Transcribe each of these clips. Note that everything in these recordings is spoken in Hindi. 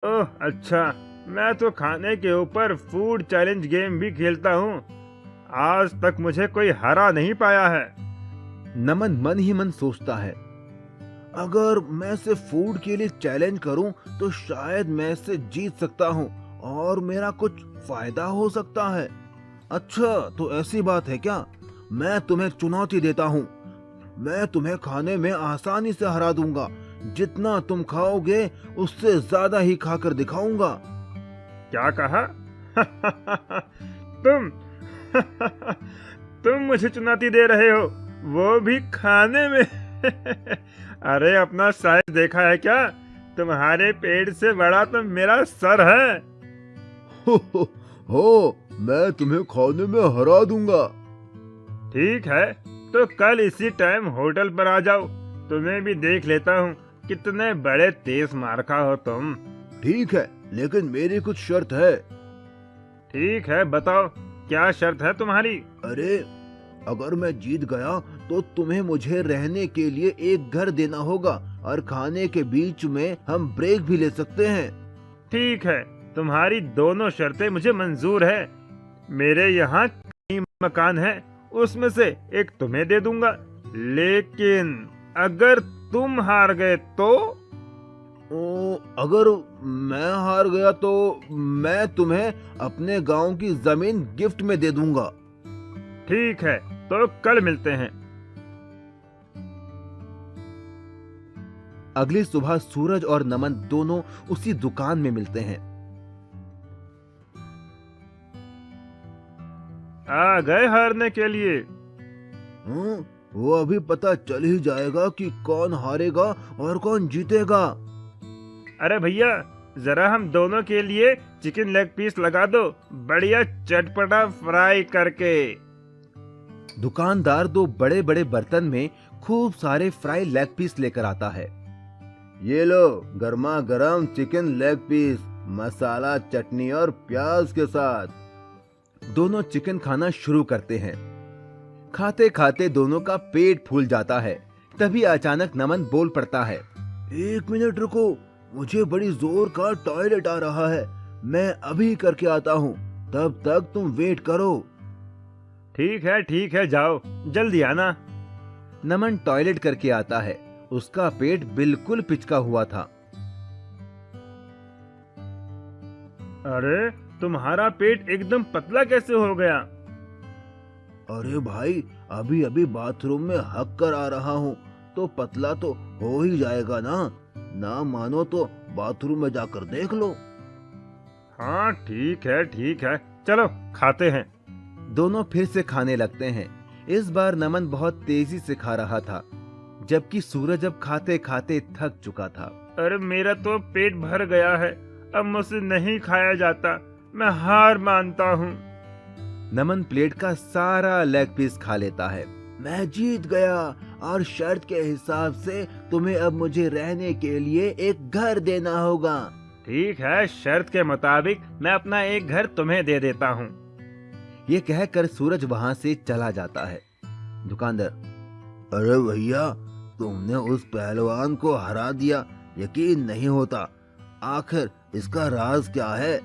ओह अच्छा, मैं तो खाने के ऊपर फूड चैलेंज गेम भी खेलता हूँ। आज तक मुझे कोई हरा नहीं पाया है। नमन मन ही मन सोचता है, अगर मैं सिर्फ फूड के लिए चैलेंज करूं तो शायद मैं इससे जीत सकता हूं और मेरा कुछ फायदा हो सकता है। अच्छा, तो ऐसी बात है क्या? मैं तुम्हें चुनौती देता हूं। मैं तुम्हें खाने में आसानी से हरा दूंगा। जितना तुम खाओगे उससे ज्यादा ही खाकर दिखाऊंगा। क्या कहा? तुम तुम मुझे चुनौती दे रहे हो, वो भी खाने में? अरे अपना साइज देखा है क्या? तुम्हारे पेट से बड़ा तो मेरा सर है। हो, मैं तुम्हें खाने में हरा दूंगा। ठीक है, तो कल इसी टाइम होटल पर आ जाओ। तुम्हें भी देख लेता हूँ कितने बड़े तेज मारखा हो तुम। ठीक है, लेकिन मेरी कुछ शर्त है। ठीक है, बताओ क्या शर्त है तुम्हारी? अरे, अगर मैं जीत गया तो तुम्हें मुझे रहने के लिए एक घर देना होगा और खाने के बीच में हम ब्रेक भी ले सकते हैं। ठीक है, तुम्हारी दोनों शर्तें मुझे मंजूर है। मेरे यहाँ कई मकान हैं, उसमें से एक तुम्हें दे दूंगा। लेकिन अगर तुम हार गए तो? अगर मैं हार गया तो मैं तुम्हें अपने गांव की जमीन गिफ्ट में दे दूंगा। ठीक है, तो कल मिलते हैं। अगली सुबह सूरज और नमन दोनों उसी दुकान में मिलते हैं। आ गए हारने के लिए? वो अभी पता चल ही जाएगा कि कौन हारेगा और कौन जीतेगा। अरे भैया, जरा हम दोनों के लिए चिकन लेग पीस लगा दो, बढ़िया चटपटा फ्राई करके। दुकानदार दो बड़े बड़े बर्तन में खूब सारे फ्राई लेग पीस लेकर आता है। ये लो, गर्मा गर्म चिकन लेग पीस, मसाला, चटनी और प्याज के साथ। दोनों चिकन खाना शुरू करते हैं। खाते खाते दोनों का पेट फूल जाता है। तभी अचानक नमन बोल पड़ता है, 1 मिनट रुको, मुझे बड़ी जोर का टॉयलेट आ रहा है। मैं अभी करके आता हूँ, तब तक तुम वेट करो। ठीक है, जाओ, जल्दी आना। नमन टॉयलेट करके आता है। उसका पेट बिल्कुल पिचका हुआ था। अरे, तुम्हारा पेट एकदम पतला कैसे हो गया? अरे भाई, अभी अभी बाथरूम में हक कर आ रहा हूँ, तो पतला तो हो ही जाएगा ना। ना मानो तो बाथरूम में जाकर देख लो। हाँ ठीक है, चलो खाते हैं। दोनों फिर से खाने लगते हैं। इस बार नमन बहुत तेजी से खा रहा था, जबकि सूरज अब खाते खाते थक चुका था। अरे मेरा तो पेट भर गया है, अब मुझसे नहीं खाया जाता, मैं हार मानता हूँ। नमन प्लेट का सारा लेग पीस खा लेता है। मैं जीत गया और शर्त के हिसाब से तुम्हें अब मुझे रहने के लिए एक घर देना होगा। ठीक है, शर्त के मुताबिक मैं अपना एक घर तुम्हें दे देता हूँ। ये कहकर सूरज वहाँ से चला जाता है। दुकानदार, अरे भैया, तुमने उस पहलवान को हरा दिया, यकीन नहीं होता। आखिर इसका राज क्या है?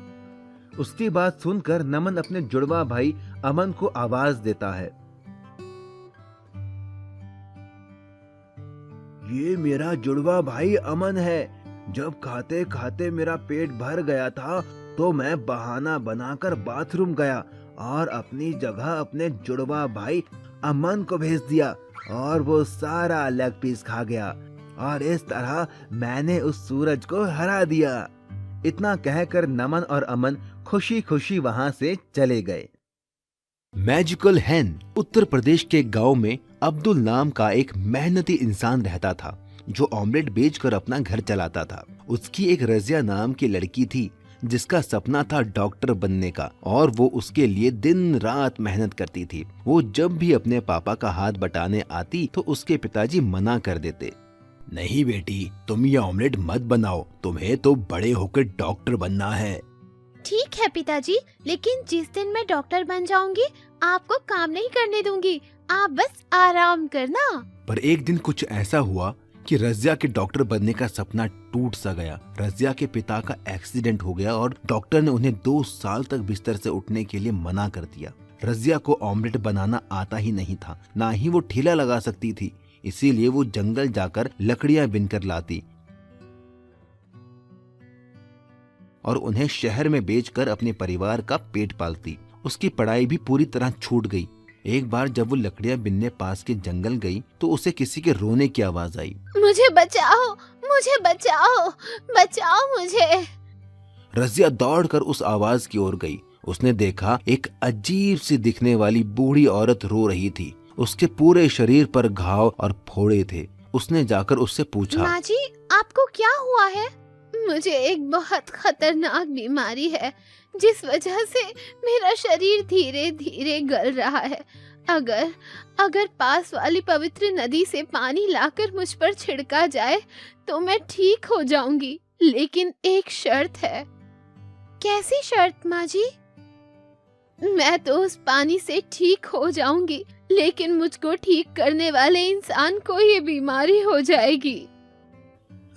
उसकी बात सुनकर नमन अपने जुड़वा भाई अमन को आवाज देता है, ये मेरा जुड़वा भाई अमन है। जब खाते खाते मेरा पेट भर गया था तो मैं बहाना बनाकर बाथरूम गया और अपनी जगह अपने जुड़वा भाई अमन को भेज दिया और वो सारा लेग पीस खा गया और इस तरह मैंने उस सूरज को हरा दिया। इतना कहकर नमन और अमन खुशी खुशी वहां से चले गए। मैजिकल हैन। उत्तर प्रदेश के गांव में अब्दुल नाम का एक मेहनती इंसान रहता था, जो ऑमलेट बेचकर अपना घर चलाता था। उसकी एक रजिया नाम की लड़की थी, जिसका सपना था डॉक्टर बनने का, और वो उसके लिए दिन रात मेहनत करती थी। वो जब भी अपने पापा का हाथ बटाने आती तो उसके पिताजी मना कर देते। नहीं बेटी, तुम ये ऑमलेट मत बनाओ, तुम्हें तो बड़े होकर डॉक्टर बनना है। ठीक है पिताजी, लेकिन जिस दिन मैं डॉक्टर बन जाऊंगी आपको काम नहीं करने दूंगी, आप बस आराम करना। पर एक दिन कुछ ऐसा हुआ कि रजिया के डॉक्टर बनने का सपना टूट सा गया। रजिया के पिता का एक्सीडेंट हो गया और डॉक्टर ने उन्हें 2 साल तक बिस्तर से उठने के लिए मना कर दिया। रजिया को ऑमलेट बनाना आता ही नहीं था, ना ही वो ठेला लगा सकती थी। इसीलिए वो जंगल जाकर लकड़ियां बिनकर लाती और उन्हें शहर में बेचकर अपने परिवार का पेट पालती। उसकी पढ़ाई भी पूरी तरह छूट गई। एक बार जब वो लकड़ियां बिनने पास के जंगल गई तो उसे किसी के रोने की आवाज आई। मुझे बचाओ, मुझे बचाओ, बचाओ मुझे। रजिया दौड़कर उस आवाज की ओर गई। उसने देखा एक अजीब सी दिखने वाली बूढ़ी औरत रो रही थी। उसके पूरे शरीर पर घाव और फोड़े थे। उसने जाकर उससे पूछा, माँ जी, आपको क्या हुआ है? मुझे एक बहुत खतरनाक बीमारी है जिस वजह से मेरा शरीर धीरे धीरे गल रहा है। अगर पास वाली पवित्र नदी से पानी लाकर मुझ पर छिड़का जाए तो मैं ठीक हो जाऊंगी, लेकिन एक शर्त है। कैसी शर्त माँ जी? मैं तो उस पानी से ठीक हो जाऊंगी, लेकिन मुझको ठीक करने वाले इंसान को ये बीमारी हो जाएगी।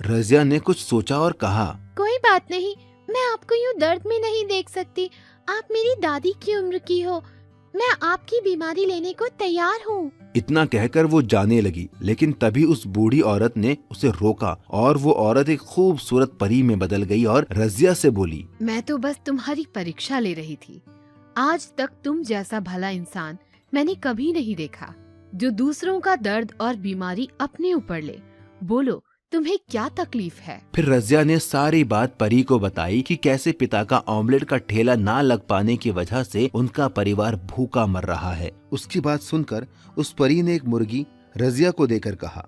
रजिया ने कुछ सोचा और कहा, कोई बात नहीं, मैं आपको यूं दर्द में नहीं देख सकती। आप मेरी दादी की उम्र की हो, मैं आपकी बीमारी लेने को तैयार हूँ। इतना कहकर वो जाने लगी, लेकिन तभी उस बूढ़ी औरत ने उसे रोका और वो औरत एक खूबसूरत परी में बदल गई और रजिया से बोली, मैं तो बस तुम्हारी परीक्षा ले रही थी। आज तक तुम जैसा भला इंसान मैंने कभी नहीं देखा जो दूसरों का दर्द और बीमारी अपने ऊपर ले। बोलो, तुम्हें क्या तकलीफ है? फिर रजिया ने सारी बात परी को बताई कि कैसे पिता का ऑमलेट का ठेला ना लग पाने की वजह से उनका परिवार भूखा मर रहा है। उसकी बात सुनकर उस परी ने एक मुर्गी रजिया को देकर कहा,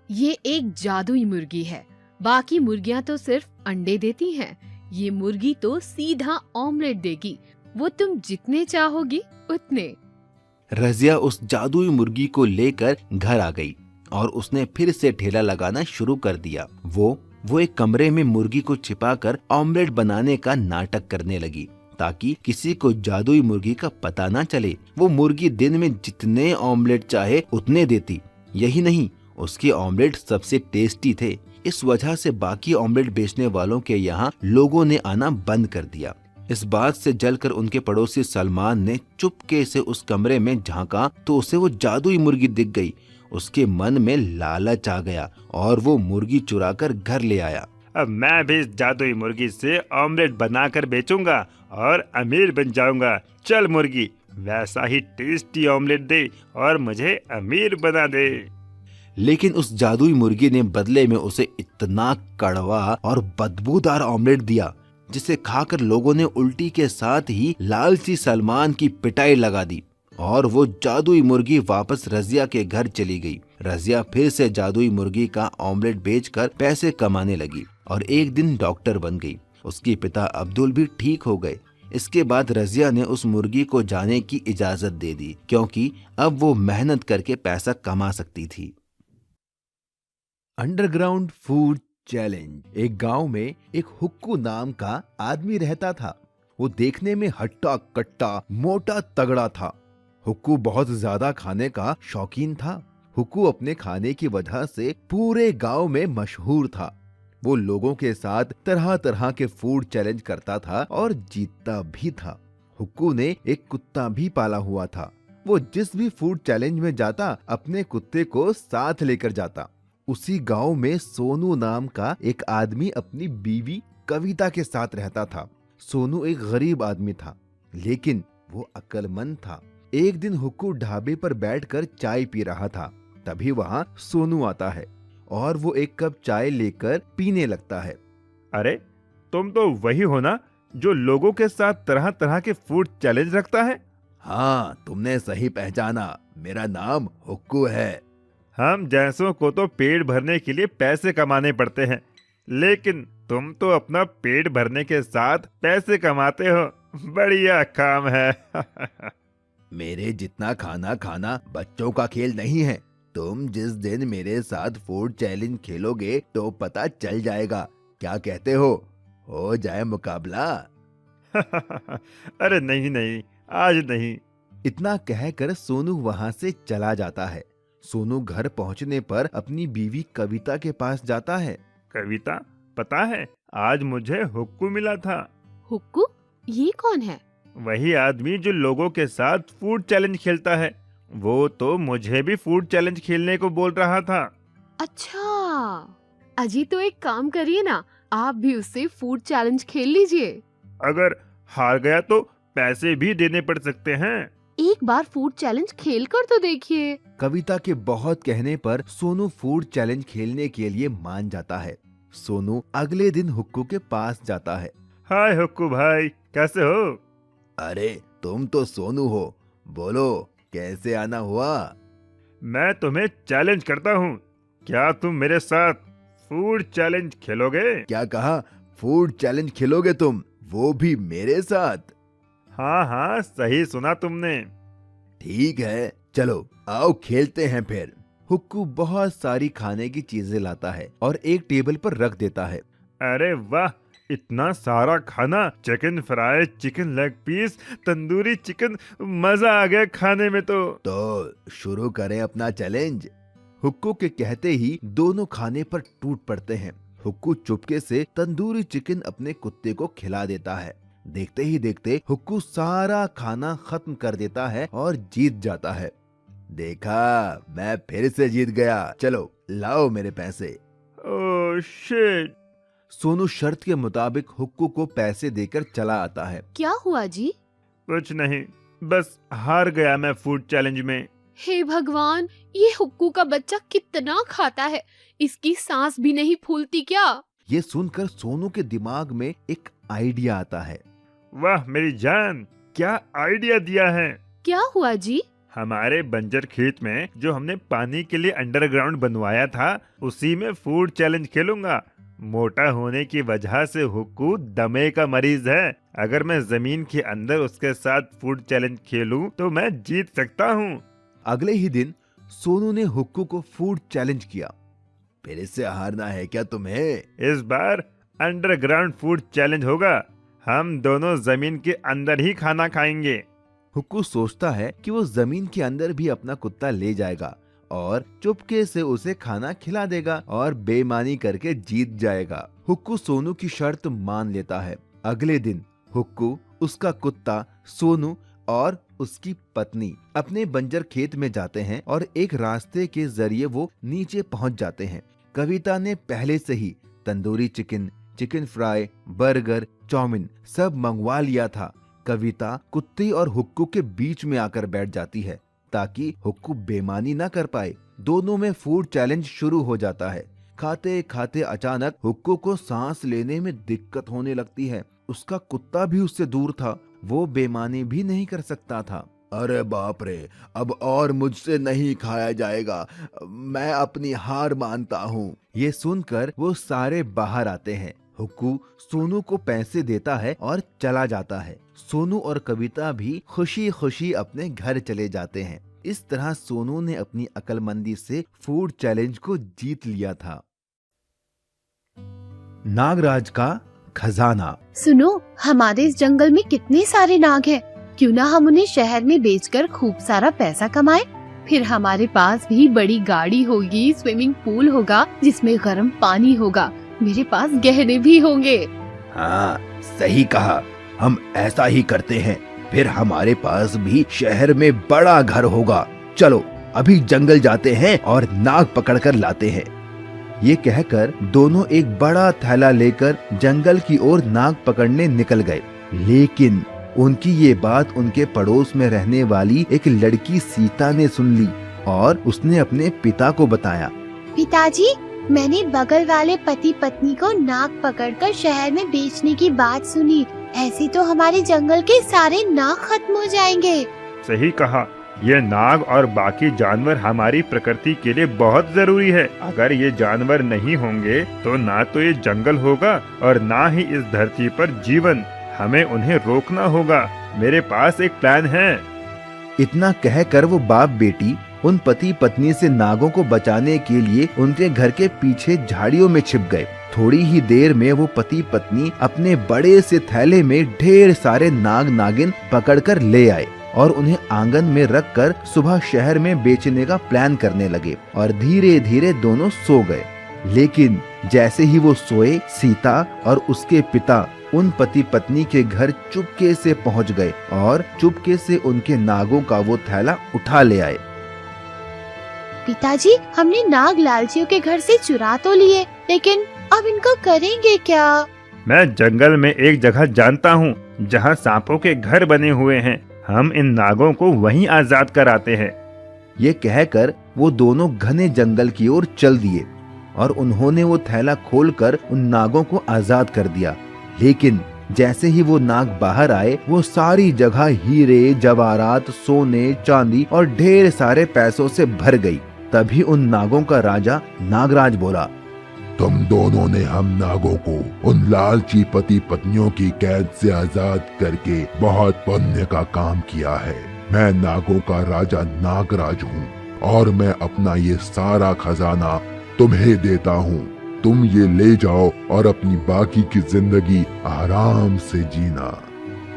ये एक जादुई मुर्गी है। बाकी मुर्गियां तो सिर्फ अंडे देती हैं, ये मुर्गी तो सीधा ऑमलेट देगी। वो तुम जितने चाहोगी उतने। रजिया उस जादुई मुर्गी को लेकर घर आ गई और उसने फिर से ठेला लगाना शुरू कर दिया। वो एक कमरे में मुर्गी को छिपाकर ऑमलेट बनाने का नाटक करने लगी ताकि किसी को जादुई मुर्गी का पता ना चले। वो मुर्गी दिन में जितने ऑमलेट चाहे उतने देती। यही नहीं, उसके ऑमलेट सबसे टेस्टी थे। इस वजह से बाकी ऑमलेट बेचने वालों के यहाँ लोगों ने आना बंद कर दिया। इस बात से जलकर उनके पड़ोसी सलमान ने चुपके से उस कमरे में झांका तो उसे वो जादुई मुर्गी दिख गई। उसके मन में लालच आ गया और वो मुर्गी चुराकर घर ले आया। अब मैं भी इस जादुई मुर्गी से ऑमलेट बनाकर बेचूंगा और अमीर बन जाऊंगा। चल मुर्गी, वैसा ही टेस्टी ऑमलेट दे और मुझे अमीर बना दे। लेकिन उस जादुई मुर्गी ने बदले में उसे इतना कड़वा और बदबूदार ऑमलेट दिया जिसे खाकर लोगों ने उल्टी के साथ ही लालची सलमान की पिटाई लगा दी और वो जादुई मुर्गी वापस रजिया के घर चली गई। रजिया फिर से जादुई मुर्गी का ऑमलेट बेचकर पैसे कमाने लगी और एक दिन डॉक्टर बन गई। उसके पिता अब्दुल भी ठीक हो गए। इसके बाद रजिया ने उस मुर्गी को जाने की इजाजत दे दी क्योंकि अब वो मेहनत करके पैसा कमा सकती थी। Underground food challenge. एक गांव में एक हुक्कू नाम का आदमी रहता था। वो देखने में हट्टा कट्टा मोटा तगड़ा था। हुक्कू बहुत ज्यादा खाने का शौकीन था। हुक्कू अपने खाने की वजह से पूरे गांव में मशहूर था। वो लोगों के साथ तरह तरह के फूड चैलेंज करता था और जीतता भी था। हुक्कू ने एक कुत्ता भी पाला हुआ था। वो जिस भी फूड चैलेंज में जाता अपने कुत्ते को साथ लेकर जाता। उसी गांव में सोनू नाम का एक आदमी अपनी बीवी कविता के साथ रहता था। सोनू एक गरीब आदमी था, लेकिन वो अक्लमंद था। एक दिन हुक्कू ढाबे पर बैठकर चाय पी रहा था। तभी वहाँ सोनू आता है और वो एक कप चाय लेकर पीने लगता है। अरे, तुम तो वही हो ना जो लोगों के साथ तरह तरह के फूड चैलेंज रखता है? हाँ, तुमने सही पहचाना। मेरा नाम हुक्कू है। हम जैसों को तो पेट भरने के लिए पैसे कमाने पड़ते हैं, लेकिन तुम तो अपना पेट भरने के साथ पैसे कमाते हो। बढ़िया काम है। मेरे जितना खाना खाना बच्चों का खेल नहीं है। तुम जिस दिन मेरे साथ फूड चैलेंज खेलोगे तो पता चल जाएगा। क्या कहते हो जाए मुकाबला? अरे नहीं नहीं, आज नहीं। इतना कहकर सोनू वहाँ से चला जाता है। सोनू घर पहुंचने पर अपनी बीवी कविता के पास जाता है। कविता, पता है आज मुझे हुक्कू मिला था। हुक्कू? ये कौन है? वही आदमी जो लोगों के साथ फूड चैलेंज खेलता है। वो तो मुझे भी फूड चैलेंज खेलने को बोल रहा था। अच्छा, अजी तो एक काम करिए ना, आप भी उससे फूड चैलेंज खेल लीजिए। अगर हार गया तो पैसे भी देने पड़ सकते हैं। एक बार फूड चैलेंज खेल कर तो देखिए। कविता के बहुत कहने पर सोनू फूड चैलेंज खेलने के लिए मान जाता है। सोनू अगले दिन हुक्कू के पास जाता है। हाय हुक्कू भाई, कैसे हो? अरे तुम तो सोनू हो, बोलो कैसे आना हुआ? मैं तुम्हें चैलेंज करता हूँ, क्या तुम मेरे साथ फूड चैलेंज खेलोगे? क्या कहा? फूड चैलेंज खेलोगे तुम, वो भी मेरे साथ? हाँ हाँ, सही सुना तुमने। ठीक है, चलो आओ खेलते हैं फिर। हुक्कू बहुत सारी खाने की चीजें लाता है और एक टेबल पर रख देता है। अरे वाह, इतना सारा खाना! Chicken fry, chicken leg piece, tandoori chicken, मजा आ गया खाने में तो शुरू करें अपना चैलेंज। हुक्कू के कहते ही दोनों खाने पर टूट पड़ते हैं। हुक्कू चुपके से तंदूरी चिकन अपने कुत्ते को खिला देता है। देखते ही देखते हुक्कू सारा खाना खत्म कर देता है और जीत जाता है। देखा, मैं फिर से जीत गया, चलो लाओ मेरे पैसे। Oh shit! सोनू शर्त के मुताबिक हुक्कू को पैसे देकर चला आता है। क्या हुआ जी? कुछ नहीं, बस हार गया मैं फूड चैलेंज में। हे भगवान, ये हुक्कू का बच्चा कितना खाता है, इसकी सांस भी नहीं फूलती क्या? ये सुनकर सोनू के दिमाग में एक आइडिया आता है। वाह मेरी जान, क्या आइडिया दिया है! क्या हुआ जी? हमारे बंजर खेत में जो हमने पानी के लिए अंडरग्राउंड बनवाया था, उसी में फूड चैलेंज खेलूंगा। मोटा होने की वजह से हुक्कू दमे का मरीज है। अगर मैं जमीन के अंदर उसके साथ फूड चैलेंज खेलूं तो मैं जीत सकता हूं। अगले ही दिन सोनू ने हुक्कू को फूड चैलेंज किया। फिर से हारना है क्या तुम्हें? इस बार अंडरग्राउंड फूड चैलेंज होगा। हम दोनों जमीन के अंदर ही खाना खाएंगे। हुक्कू सोचता है कि वो जमीन के अंदर भी अपना कुत्ता ले जाएगा और चुपके से उसे खाना खिला देगा और बेईमानी करके जीत जाएगा। हुक्कू सोनू की शर्त मान लेता है। अगले दिन हुक्कू, उसका कुत्ता, सोनू और उसकी पत्नी अपने बंजर खेत में जाते हैं और एक रास्ते के जरिए वो नीचे पहुंच जाते हैं। कविता ने पहले से ही tandoori chicken, chicken fry, burger, chow mein सब मंगवा लिया था। कविता कुत्ते और हुक्कू के बीच में आकर बैठ जाती है ताकि हुक्कू बेईमानी ना कर पाए। दोनों में फूड चैलेंज शुरू हो जाता है। खाते खाते अचानक हुक्कू को सांस लेने में दिक्कत होने लगती है। उसका कुत्ता भी उससे दूर था, वो बेईमानी भी नहीं कर सकता था। अरे बाप रे, अब और मुझसे नहीं खाया जाएगा, मैं अपनी हार मानता हूँ। ये सुनकर वो सारे बाहर आते हैं। हुक्कू सोनू को पैसे देता है और चला जाता है। सोनू और कविता भी खुशी खुशी अपने घर चले जाते हैं। इस तरह सोनू ने अपनी अक्लमंदी से फूड चैलेंज को जीत लिया था। नागराज का खजाना। सुनो, हमारे इस जंगल में कितने सारे नाग हैं। क्यों ना हम उन्हें शहर में बेचकर खूब सारा पैसा कमाएं। फिर हमारे पास भी बड़ी गाड़ी होगी, स्विमिंग पूल होगा जिसमें गर्म पानी होगा, मेरे पास गहने भी होंगे। हाँ, सही कहा, हम ऐसा ही करते हैं। फिर हमारे पास भी शहर में बड़ा घर होगा। चलो अभी जंगल जाते हैं और नाग पकड़कर लाते हैं। ये कहकर दोनों एक बड़ा थैला लेकर जंगल की ओर नाग पकड़ने निकल गए। लेकिन उनकी ये बात उनके पड़ोस में रहने वाली एक लड़की सीता ने सुन ली और उसने अपने पिता को बताया। पिताजी, मैंने बगल वाले पति पत्नी को नाग पकड़कर शहर में बेचने की बात सुनी। ऐसे तो हमारे जंगल के सारे नाग खत्म हो जाएंगे। सही कहा, ये नाग और बाकी जानवर हमारी प्रकृति के लिए बहुत जरूरी है। अगर ये जानवर नहीं होंगे तो ना तो ये जंगल होगा और ना ही इस धरती पर जीवन। हमें उन्हें रोकना होगा। मेरे पास एक प्लान है। इतना कहकर वो बाप बेटी उन पति पत्नी से नागों को बचाने के लिए उनके घर के पीछे झाड़ियों में छिप गए। थोड़ी ही देर में वो पति पत्नी अपने बड़े से थैले में ढेर सारे नाग नागिन पकड़कर ले आए। और उन्हें आंगन में रखकर सुबह शहर में बेचने का प्लान करने लगे और धीरे धीरे दोनों सो गए। लेकिन जैसे ही वो सोए, सीता और उसके पिता उन पति पत्नी के घर चुपके से पहुंच गए और चुपके से उनके नागों का वो थैला उठा ले आए। पिताजी, हमने नाग लालचियों के घर से चुरा तो लिए, लेकिन अब इनको करेंगे क्या? मैं जंगल में एक जगह जानता हूँ जहाँ सांपों के घर बने हुए हैं। हम इन नागों को वहीं आजाद कराते हैं। ये कहकर वो दोनों घने जंगल की ओर चल दिए और उन्होंने वो थैला खोलकर उन नागों को आजाद कर दिया। लेकिन जैसे ही वो नाग बाहर आए, वो सारी जगह हीरे, जवाहरात, सोने, चांदी और ढेर सारे पैसों से भर गई। तभी उन नागों का राजा नागराज बोला, तुम दोनों ने हम नागों को उन लालची पति पत्नियों की कैद से आजाद करके बहुत पुण्य का काम किया है। मैं नागों का राजा नागराज हूँ और मैं अपना ये सारा खजाना तुम्हें देता हूँ। तुम ये ले जाओ और अपनी बाकी की जिंदगी आराम से जीना।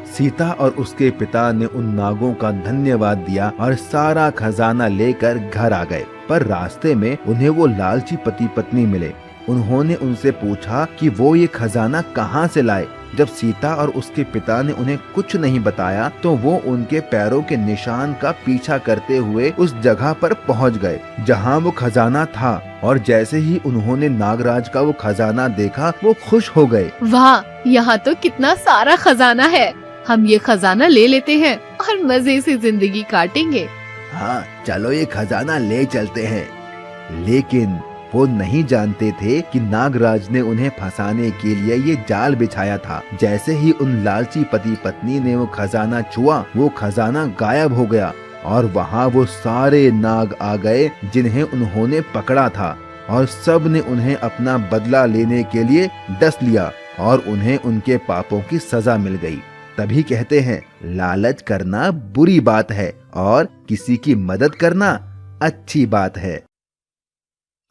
सीता और उसके पिता ने उन नागों का धन्यवाद दिया और सारा खजाना लेकर घर आ गए। पर रास्ते में उन्हें वो लालची पति पत्नी मिले। उन्होंने उनसे पूछा कि वो ये खजाना कहाँ से लाए। जब सीता और उसके पिता ने उन्हें कुछ नहीं बताया तो वो उनके पैरों के निशान का पीछा करते हुए उस जगह पर पहुँच गए जहाँ वो खजाना था। और जैसे ही उन्होंने नागराज का वो खजाना देखा, वो खुश हो गए। वाह, यहाँ तो कितना सारा खजाना है। हम ये खजाना ले लेते हैं और मजे से जिंदगी काटेंगे। हाँ, चलो ये खजाना ले चलते हैं। लेकिन वो नहीं जानते थे कि नागराज ने उन्हें फंसाने के लिए ये जाल बिछाया था। जैसे ही उन लालची पति पत्नी ने वो खजाना छुआ, वो खजाना गायब हो गया और वहाँ वो सारे नाग आ गए जिन्हें उन्होंने पकड़ा था। और सब ने उन्हें अपना बदला लेने के लिए डस लिया और उन्हें उनके पापों की सजा मिल गई। तभी कहते हैं, लालच करना बुरी बात है और किसी की मदद करना अच्छी बात है।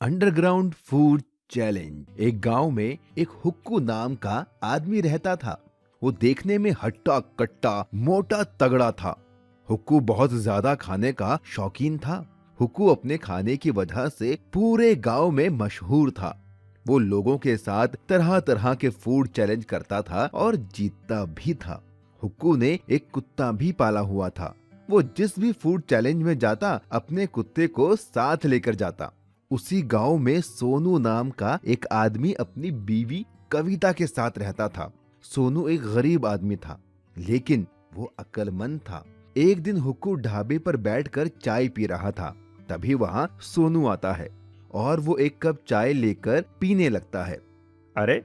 Underground food challenge. एक गांव में एक हुक्कू नाम का आदमी रहता था। वो देखने में हट्टा कट्टा, मोटा तगड़ा था। हुक्कू बहुत ज्यादा खाने का शौकीन था। हुक्कू अपने खाने की वजह से पूरे गांव में मशहूर था। वो लोगों के साथ तरह तरह के फूड चैलेंज करता था और जीतता भी था। हुक्कू ने एक कुत्ता भी पाला हुआ था। वो जिस भी फूड चैलेंज में जाता, अपने कुत्ते को साथ लेकर जाता। उसी गांव में सोनू नाम का एक आदमी अपनी बीवी कविता के साथ रहता था। सोनू एक गरीब आदमी था, लेकिन वो अक्लमंद था। एक दिन हुक्कू ढाबे पर बैठकर चाय पी रहा था। तभी वहाँ सोनू आता है और वो एक कप चाय लेकर पीने लगता है। अरे,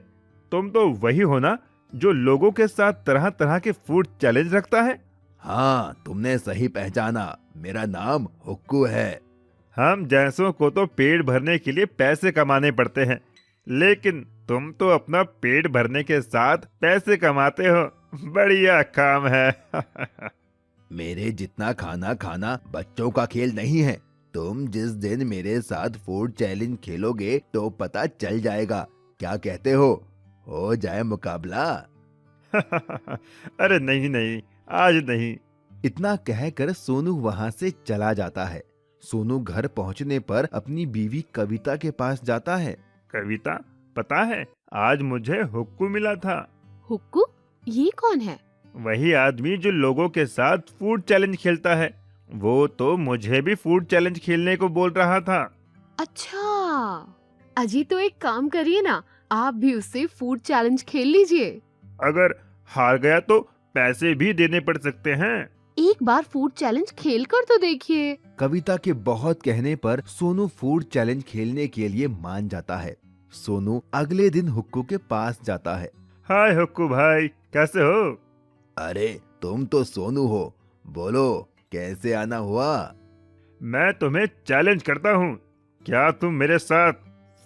तुम तो वही हो ना जो लोगों के साथ तरह तरह के फूड चैलेंज रखता है? हाँ, तुमने सही पहचाना। मेरा नाम हुक्कू है। हम जैसों को तो पेट भरने के लिए पैसे कमाने पड़ते हैं, लेकिन तुम तो अपना पेट भरने के साथ पैसे कमाते हो। बढ़िया काम है। मेरे जितना खाना खाना बच्चों का खेल नहीं है। तुम जिस दिन मेरे साथ फूड चैलेंज खेलोगे तो पता चल जाएगा। क्या कहते हो जाए मुकाबला? अरे नहीं नहीं, आज नहीं। इतना कहकर सोनू वहाँ से चला जाता है। सोनू घर पहुँचने पर अपनी बीवी कविता के पास जाता है। कविता, पता है आज मुझे हुक्कू मिला था। हुक्कू? ये कौन है? वही आदमी जो लोगों के साथ फूड चैलेंज खेलता है। वो तो मुझे भी फूड चैलेंज खेलने को बोल रहा था। अच्छा, अजी तो एक काम करिए ना, आप भी उससे फूड चैलेंज खेल लीजिए। अगर हार गया तो पैसे भी देने पड़ सकते हैं। एक बार फूड चैलेंज खेल कर तो देखिए। कविता के बहुत कहने पर सोनू फूड चैलेंज खेलने के लिए मान जाता है। सोनू अगले दिन हुक्कू के पास जाता है। हाय हुक्कू भाई, कैसे हो? अरे, तुम तो सोनू हो। बोलो, कैसे आना हुआ? मैं तुम्हें चैलेंज करता हूँ। क्या तुम मेरे साथ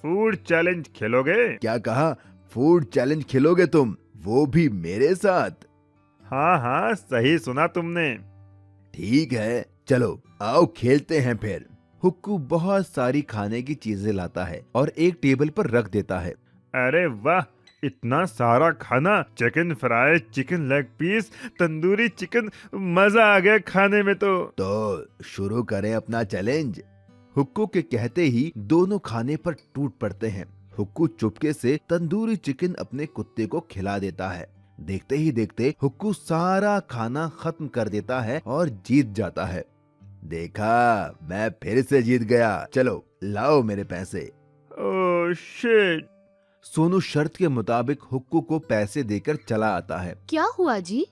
फूड चैलेंज खेलोगे? क्या कहा? फूड चैलेंज खेलोगे तुम, वो भी मेरे साथ? हाँ हाँ, सही सुना तुमने। ठीक है, चलो आओ खेलते हैं फिर। हुक्कू बहुत सारी खाने की चीजें लाता है और एक टेबल पर रख देता है। अरे वाह, इतना सारा खाना, chicken fry, chicken leg piece, tandoori chicken, मजा आ गया खाने में तो शुरू करें अपना चैलेंज। हुक्कू के कहते ही दोनों खाने पर टूट पड़ते हैं। हुक्कू चुपके से तंदूरी चिकन अपने कुत्ते को खिला देता है। देखते ही देखते हुक्कू सारा खाना खत्म कर देता है और जीत जाता है। देखा, मैं फिर से जीत गया, चलो लाओ मेरे पैसे। Oh shit. सोनू शर्त के मुताबिक हुक्कू को पैसे देकर चला आता है। क्या हुआ जी?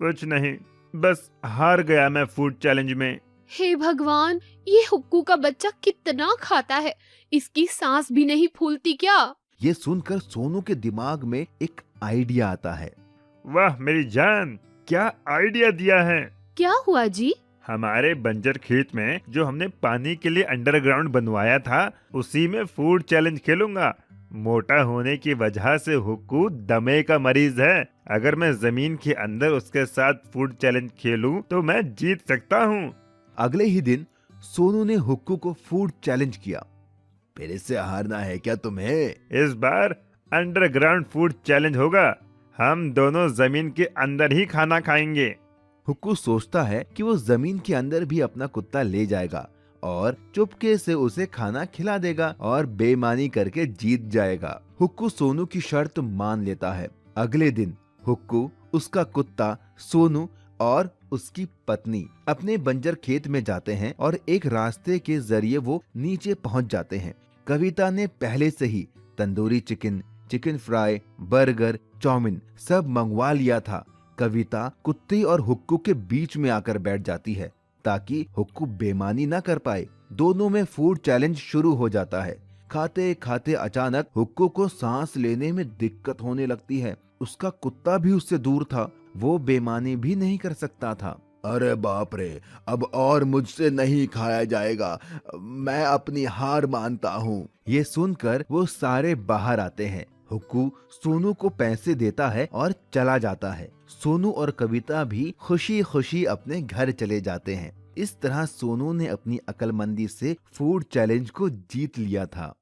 कुछ नहीं, बस हार गया मैं फूड चैलेंज में। हे भगवान, ये हुक्कू का बच्चा कितना खाता है, इसकी सांस भी नहीं फूलती क्या? ये सुनकर सोनू के दिमाग में एक आइडिया आता है। वाह मेरी जान, क्या आइडिया दिया है। क्या हुआ जी? हमारे बंजर खेत में जो हमने पानी के लिए अंडरग्राउंड बनवाया था, उसी में फूड चैलेंज खेलूंगा। मोटा होने की वजह से हुक्कू दमे का मरीज है। अगर मैं जमीन के अंदर उसके साथ फूड चैलेंज खेलूं तो मैं जीत सकता हूं। अगले ही दिन सोनू ने हुक्कू को फूड चैलेंज किया। फिर से हारना है क्या तुम्हें? इस बार अंडरग्राउंड फूड चैलेंज होगा। हम दोनों जमीन के अंदर ही खाना खाएंगे। हुक्कू सोचता है कि वो जमीन के अंदर भी अपना कुत्ता ले जाएगा और चुपके से उसे खाना खिला देगा और बेईमानी करके जीत जाएगा। हुक्कू सोनू की शर्त मान लेता है। अगले दिन हुक्कू, उसका कुत्ता, सोनू और उसकी पत्नी अपने बंजर खेत में जाते हैं और एक रास्ते के जरिए वो नीचे पहुंच जाते हैं। कविता ने पहले से ही tandoori chicken, chicken fry, burger, chow mein सब मंगवा लिया था। कविता कुत्ते और हुक्कू के बीच में आकर बैठ जाती है ताकि हुक्कू बेईमानी न कर पाए। दोनों में फूड चैलेंज शुरू हो जाता है। खाते खाते अचानक हुक्कू को सांस लेने में दिक्कत होने लगती है। उसका कुत्ता भी उससे दूर था, वो बेईमानी भी नहीं कर सकता था। अरे बाप रे, अब और मुझसे नहीं खाया जाएगा, मैं अपनी हार मानता हूँ। ये सुनकर वो सारे बाहर आते हैं। हुक्कू सोनू को पैसे देता है और चला जाता है। सोनू और कविता भी खुशी खुशी अपने घर चले जाते हैं। इस तरह सोनू ने अपनी अक्लमंदी से फूड चैलेंज को जीत लिया था।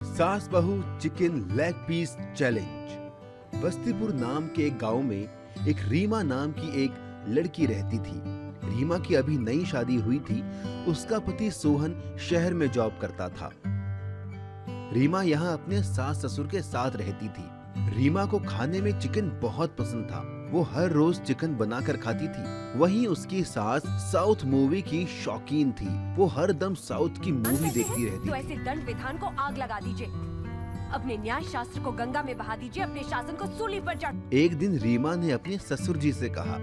सास बहू chicken leg piece challenge. Bastipur नाम के एक गांव में एक रीमा नाम की एक लड़की रहती थी। रीमा की अभी नई शादी हुई थी। उसका पति सोहन शहर में जॉब करता था। रीमा यहाँ अपने सास ससुर के साथ रहती थी। रीमा को खाने में चिकन बहुत पसंद था। वो हर रोज चिकन बनाकर खाती थी। वहीं उसकी सास साउथ मूवी की शौकीन थी। वो हर दम साउथ की मूवी देखती रहती तो थी। ऐसे दंड विधान को आग लगा दीजिए, अपने न्याय शास्त्र को गंगा में बहा दीजिए, अपने शासन को सूली पर चढ़। एक दिन रीमा ने अपने ससुर जी से कहा,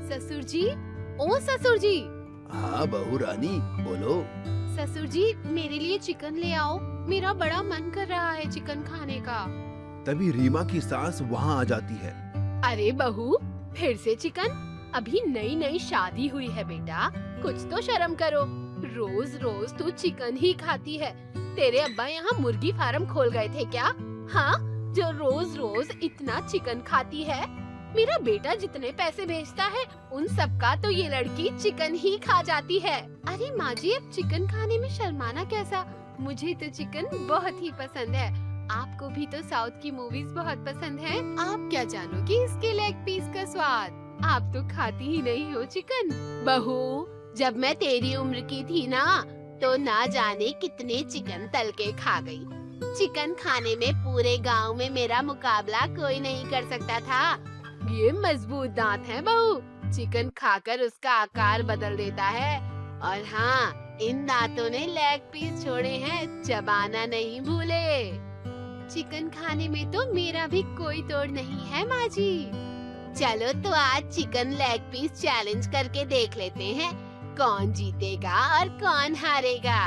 ससुर जी, ओ ससुर जी, हाँ बहू रानी बोलो। ससुर जी मेरे लिए चिकन ले आओ, मेरा बड़ा मन कर रहा है चिकन खाने का। तभी रीमा की सास वहाँ आ जाती है। अरे बहू, फिर से चिकन? अभी नई नई शादी हुई है बेटा, कुछ तो शर्म करो। रोज रोज तू चिकन ही खाती है। तेरे अब्बा यहाँ मुर्गी फार्म खोल गए थे क्या? हाँ, जो रोज रोज इतना चिकन खाती है। मेरा बेटा जितने पैसे भेजता है उन सब का तो ये लड़की चिकन ही खा जाती है। अरे माँ जी, अब चिकन खाने में शर्माना कैसा? मुझे तो चिकन बहुत ही पसंद है। आपको भी तो साउथ की मूवीज बहुत पसंद है। आप क्या जानोगे इसके लेग पीस का स्वाद? आप तो खाती ही नहीं हो चिकन। बहू, जब मैं तेरी उम्र की थी ना, तो ना जाने कितने चिकन तल के खा गई। चिकन खाने में पूरे गांव में मेरा मुकाबला कोई नहीं कर सकता था। ये मजबूत दांत हैं बहू, चिकन खाकर उसका आकार बदल देता है। और हाँ, इन दांतों ने लेग पीस छोड़े हैं, चबाना नहीं भूले। चिकन खाने में तो मेरा भी कोई तोड़ नहीं है माँ जी। चलो तो आज चिकन लेग पीस चैलेंज करके देख लेते हैं, कौन जीतेगा और कौन हारेगा।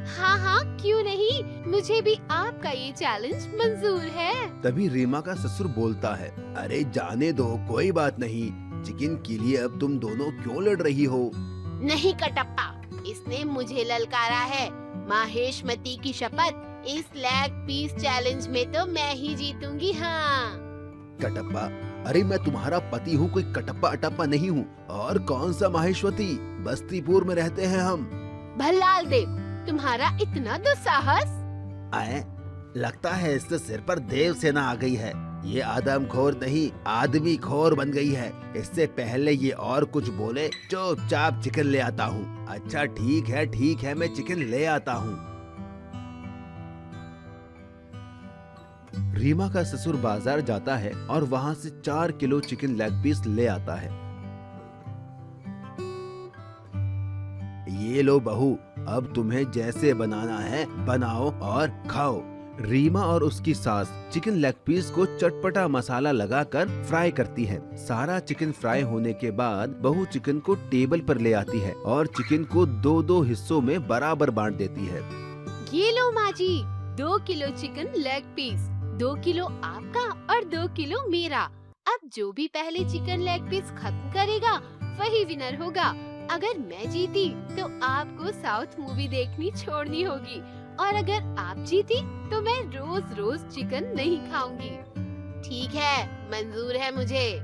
हाँ हाँ, क्यों नहीं, मुझे भी आपका ये चैलेंज मंजूर है। तभी रीमा का ससुर बोलता है, अरे जाने दो, कोई बात नहीं। चिकन के लिए अब तुम दोनों क्यों लड़ रही हो? नहीं कटप्पा, इसने मुझे ललकारा है। माहेशमती की शपथ, इस लेग पीस चैलेंज में तो मैं ही जीतूंगी। हाँ कटप्पा, अरे मैं तुम्हारा पति हूँ, कोई कटप्पा अटप्पा नहीं हूँ। और कौन सा माहेश्वती, बस्तीपुर में रहते हैं हम। भल्लाल देव, तुम्हारा इतना दुस्साहस। आए, लगता है इसके सिर पर देव सेना आ गई है। ये आदमखोर नहीं, आदमी खोर बन गई है। इससे पहले ये और कुछ बोले, चुपचाप चिकन ले आता हूँ। अच्छा ठीक है, मैं चिकन ले आता हूँ। रीमा का ससुर बाजार जाता है और वहाँ से 4 किलो चिकन लेग पीस ले आता है। ये लो बहू, अब तुम्हें जैसे बनाना है बनाओ और खाओ। रीमा और उसकी सास चिकन लेग पीस को चटपटा मसाला लगाकर फ्राई करती है। सारा चिकन फ्राई होने के बाद बहू चिकन को टेबल पर ले आती है और चिकन को 2-2 हिस्सों में बराबर बांट देती है। ये लो माँ जी, 2 kilo chicken leg piece, 2 kilo आपका और 2 किलो मेरा। अब जो भी पहले चिकन लेग पीस खत्म करेगा वही विनर होगा। अगर मैं जीती तो आपको साउथ मूवी देखनी छोड़नी होगी, और अगर आप जीती तो मैं रोज रोज चिकन नहीं खाऊंगी। ठीक है, मंजूर है मुझे।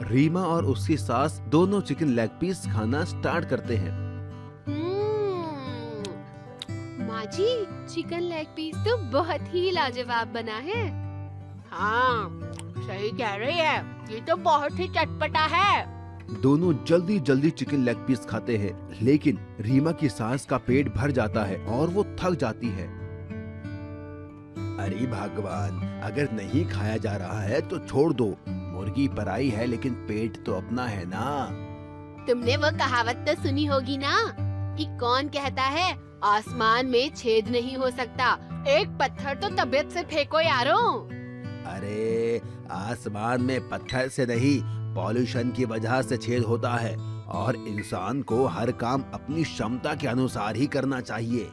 रीमा और उसकी सास दोनों चिकन लेग पीस खाना स्टार्ट करते हैं। माँ जी, चिकन लेग पीस तो बहुत ही लाजवाब बना है। हाँ, सही कह रही है, ये तो बहुत ही चटपटा है। दोनों जल्दी जल्दी चिकन लेग पीस खाते हैं, लेकिन रीमा की सास का पेट भर जाता है और वो थक जाती है। अरे भगवान, अगर नहीं खाया जा रहा है तो छोड़ दो। मुर्गी पराई है लेकिन पेट तो अपना है ना। तुमने वो कहावत तो सुनी होगी ना कि कौन कहता है आसमान में छेद नहीं हो सकता। एक पत्थर तो तबीयत से फेंको यारो। अरे आसमान में पत्थर से नहीं, पॉल्यूशन की वजह से छेद होता है, और इंसान को हर काम अपनी क्षमता के अनुसार ही करना चाहिए।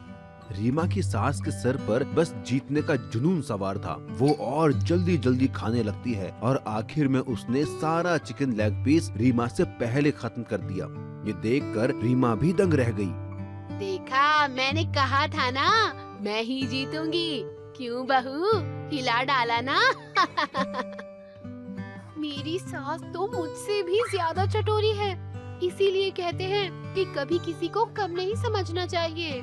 रीमा की सास के सर पर बस जीतने का जुनून सवार था। वो और जल्दी जल्दी खाने लगती है और आखिर में उसने सारा चिकन लेग पीस रीमा से पहले खत्म कर दिया। ये देखकर रीमा भी दंग रह गई। देखा, मैंने कहा था ना, मैं ही जीतूंगी। क्यों बहू, हिला डाला ना। मेरी सास तो मुझसे भी ज्यादा चटोरी है, इसीलिए कहते हैं कि कभी किसी को कम नहीं समझना चाहिए।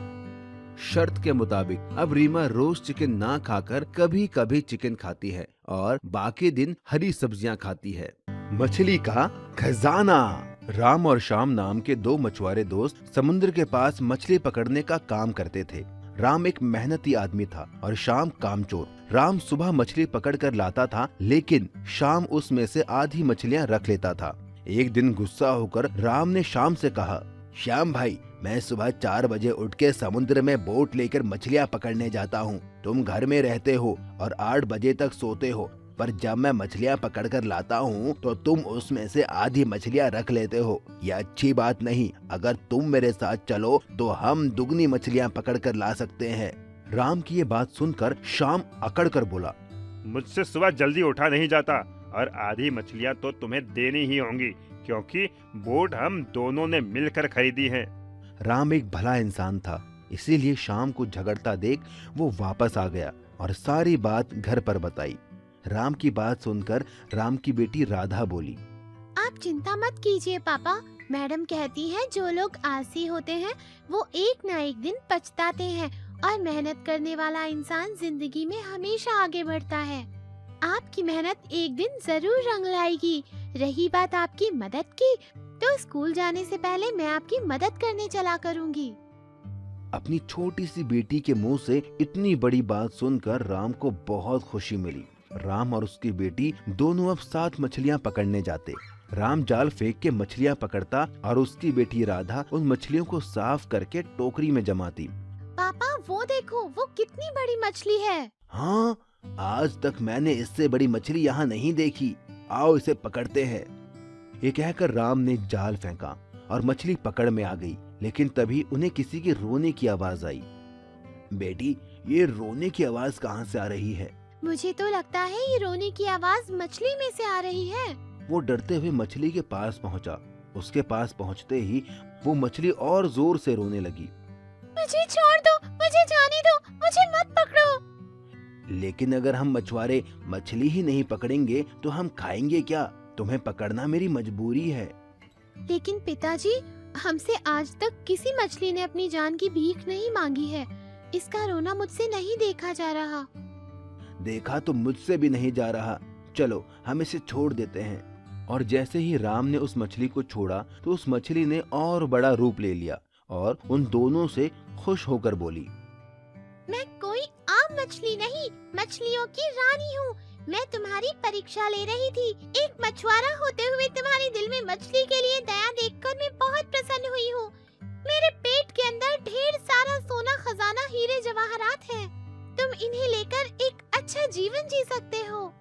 शर्त के मुताबिक अब रीमा रोज चिकन ना खाकर कभी कभी चिकन खाती है और बाकी दिन हरी सब्जियां खाती है। मछली का खजाना। राम और श्याम नाम के 2 मछुआरे दोस्त समुद्र के पास मछली पकड़ने का काम करते थे। राम एक मेहनती आदमी था और श्याम कामचोर। राम सुबह मछली पकड़ कर लाता था, लेकिन श्याम उसमें से आधी मछलियां रख लेता था। एक दिन गुस्सा होकर राम ने श्याम से कहा, श्याम भाई, मैं सुबह 4 बजे उठ के समुद्र में बोट लेकर मछलियां पकड़ने जाता हूँ। तुम घर में रहते हो और 8 बजे तक सोते हो, पर जब मैं मछलियां पकड़ कर लाता हूँ तो तुम उसमें से आधी मछलियां रख लेते हो। यह अच्छी बात नहीं। अगर तुम मेरे साथ चलो तो हम दुगनी मछलियां पकड़ कर ला सकते हैं। राम की ये बात सुनकर श्याम अकड़ कर बोला, मुझसे सुबह जल्दी उठा नहीं जाता और आधी मछलियाँ तो तुम्हें देनी ही होंगी, क्योंकि बोट हम दोनों ने मिलकर खरीदी है। राम एक भला इंसान था, इसीलिए श्याम को झगड़ता देख वो वापस आ गया और सारी बात घर पर बताई। राम की बात सुनकर राम की बेटी राधा बोली, आप चिंता मत कीजिए पापा, मैडम कहती है जो लोग आलसी होते हैं वो एक न एक दिन पछताते हैं, और मेहनत करने वाला इंसान जिंदगी में हमेशा आगे बढ़ता है। आपकी मेहनत एक दिन जरूर रंग लाएगी। रही बात आपकी मदद की, तो स्कूल जाने से पहले मैं आपकी मदद करने चला करूँगी। अपनी छोटी सी बेटी के मुंह से इतनी बड़ी बात सुनकर राम को बहुत खुशी मिली। राम और उसकी बेटी दोनों अब 7 मछलियां पकड़ने जाते। राम जाल फेंक के मछलियां पकड़ता और उसकी बेटी राधा उन मछलियों को साफ करके टोकरी में जमाती। पापा वो देखो, वो कितनी बड़ी मछली है। हाँ, आज तक मैंने इससे बड़ी मछली यहाँ नहीं देखी। आओ इसे पकड़ते हैं। ये कहकर राम ने जाल फेंका और मछली पकड़ में आ गई, लेकिन तभी उन्हें किसी के रोने की आवाज आई। बेटी, ये रोने की आवाज कहाँ से आ रही है? मुझे तो लगता है ये रोने की आवाज मछली में से आ रही है। वो डरते हुए मछली के पास पहुंचा। उसके पास पहुंचते ही वो मछली और जोर से रोने लगी। मुझे छोड़ दो, मुझे जाने दो, मुझे मत पकड़ो। लेकिन अगर हम मछुआरे मछली ही नहीं पकड़ेंगे तो हम खाएंगे क्या? तुम्हें पकड़ना मेरी मजबूरी है। लेकिन पिताजी, हमसे आज तक किसी मछली ने अपनी जान की भीख नहीं मांगी है। इसका रोना मुझसे नहीं देखा जा रहा। देखा तो मुझसे भी नहीं जा रहा। चलो हम इसे छोड़ देते हैं। और जैसे ही राम ने उस मछली को छोड़ा तो उस मछली ने और बड़ा रूप ले लिया और उन दोनों से खुश होकर बोली, मैं कोई आम मछली नहीं, मछलियों की रानी हूँ। मैं तुम्हारी परीक्षा ले रही थी। एक मछुआरा होते हुए तुम्हारे दिल में मछली के लिए दया देखकर मैं बहुत प्रसन्न हुई हूँ। मेरे पेट के अंदर ढेर सारा सोना खजाना हीरे जवाहरात है। तुम इन्हें लेकर एक अच्छा जीवन जी सकते हो।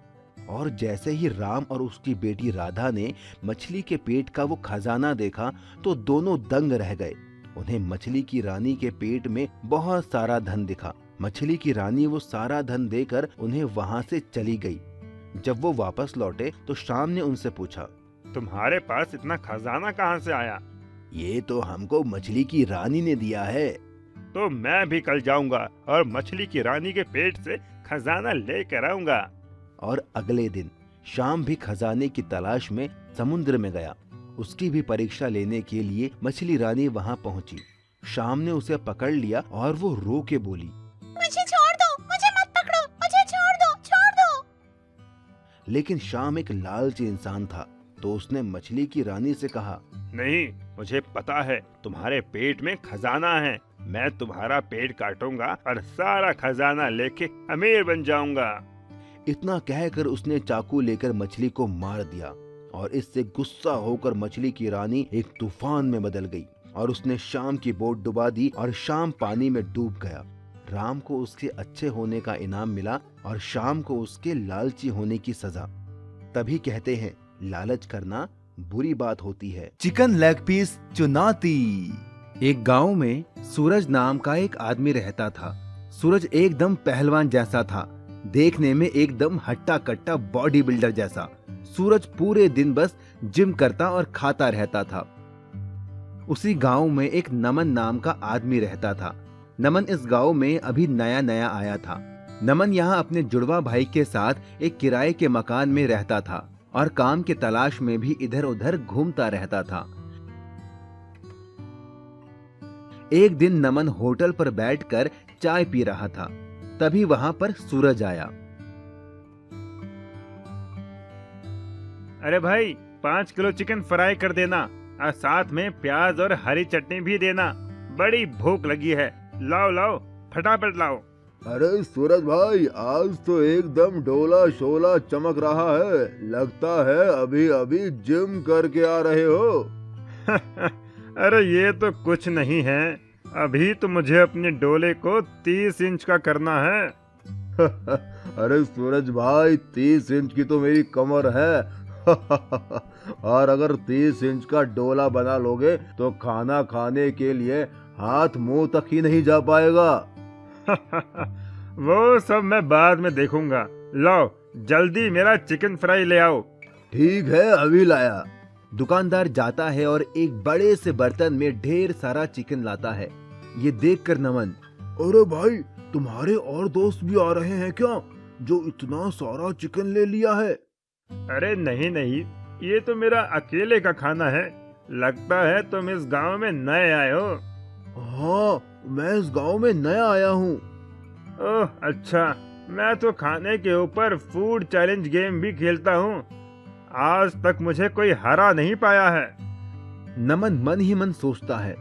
और जैसे ही राम और उसकी बेटी राधा ने मछली के पेट का वो खजाना देखा तो दोनों दंग रह गए। उन्हें मछली की रानी के पेट में बहुत सारा धन दिखा। मछली की रानी वो सारा धन देकर उन्हें वहाँ से चली गई। जब वो वापस लौटे तो शाम ने उनसे पूछा, तुम्हारे पास इतना खजाना कहाँ से आया? ये तो हमको मछली की रानी ने दिया है। तो मैं भी कल जाऊंगा और मछली की रानी के पेट से खजाना लेकर आऊंगा। और अगले दिन शाम भी खजाने की तलाश में समुद्र में गया। उसकी भी परीक्षा लेने के लिए मछली रानी वहाँ पहुँची। शाम ने उसे पकड़ लिया और वो रो के बोली, मुझे छोड़ दो, मुझे मत पकड़ो, मुझे छोड़ दो, छोड़ दो। लेकिन शाम एक लालची इंसान था तो उसने मछली की रानी से कहा, नहीं, मुझे पता है तुम्हारे पेट में खजाना है। मैं तुम्हारा पेट काटूंगा और सारा खजाना लेके अमीर बन जाऊंगा। इतना कहकर उसने चाकू लेकर मछली को मार दिया और इससे गुस्सा होकर मछली की रानी एक तूफान में बदल गई और उसने शाम की बोट डुबा दी और शाम पानी में डूब गया। राम को उसके अच्छे होने का इनाम मिला और शाम को उसके लालची होने की सजा। तभी कहते हैं, लालच करना बुरी बात होती है। चिकन लेग पीस चुनौती। एक गांव में सूरज नाम का एक आदमी रहता था। सूरज एकदम पहलवान जैसा था, देखने में एकदम हट्टा कट्टा बॉडी बिल्डर जैसा। सूरज पूरे दिन बस जिम करता और खाता रहता था। उसी गांव में एक नमन नाम का आदमी रहता था। नमन इस गांव में अभी नया नया आया था। नमन यहाँ अपने जुड़वा भाई के साथ एक किराए के मकान में रहता था और काम की तलाश में भी इधर उधर घूमता रहता था। एक दिन नमन होटल पर बैठकर चाय पी रहा था। तभी वहां पर सूरज आया। अरे भाई, 5 किलो चिकन फ्राई कर देना और साथ में प्याज और हरी चटनी भी देना। बड़ी भूख लगी है। लाओ लाओ, फटाफट लाओ। अरे सूरज भाई, आज तो एकदम डोला शोला चमक रहा है। लगता है अभी अभी जिम करके आ रहे हो। अरे ये तो कुछ नहीं है। अभी तो मुझे अपने डोले को 30 इंच का करना है। अरे सूरज भाई, 30 इंच की तो मेरी कमर है। और अगर 30 इंच का डोला बना लोगे तो खाना खाने के लिए हाथ मुंह तक ही नहीं जा पाएगा। वो सब मैं बाद में देखूंगा। लाओ जल्दी मेरा चिकन फ्राई ले आओ। ठीक है, अभी लाया। दुकानदार जाता है और एक बड़े से बर्तन में ढेर सारा चिकन लाता है। ये देखकर नमन, अरे भाई, तुम्हारे और दोस्त भी आ रहे हैं क्या, जो इतना सारा चिकन ले लिया है? अरे नहीं नहीं, ये तो मेरा अकेले का खाना है। लगता है तुम इस गांव में नए आए हो। हाँ, मैं इस गांव में नया आया हूँ। ओह अच्छा, मैं तो खाने के ऊपर फूड चैलेंज गेम भी खेलता हूँ। आज तक मुझे कोई हरा नहीं पाया है। नमन मन ही मन सोचता है,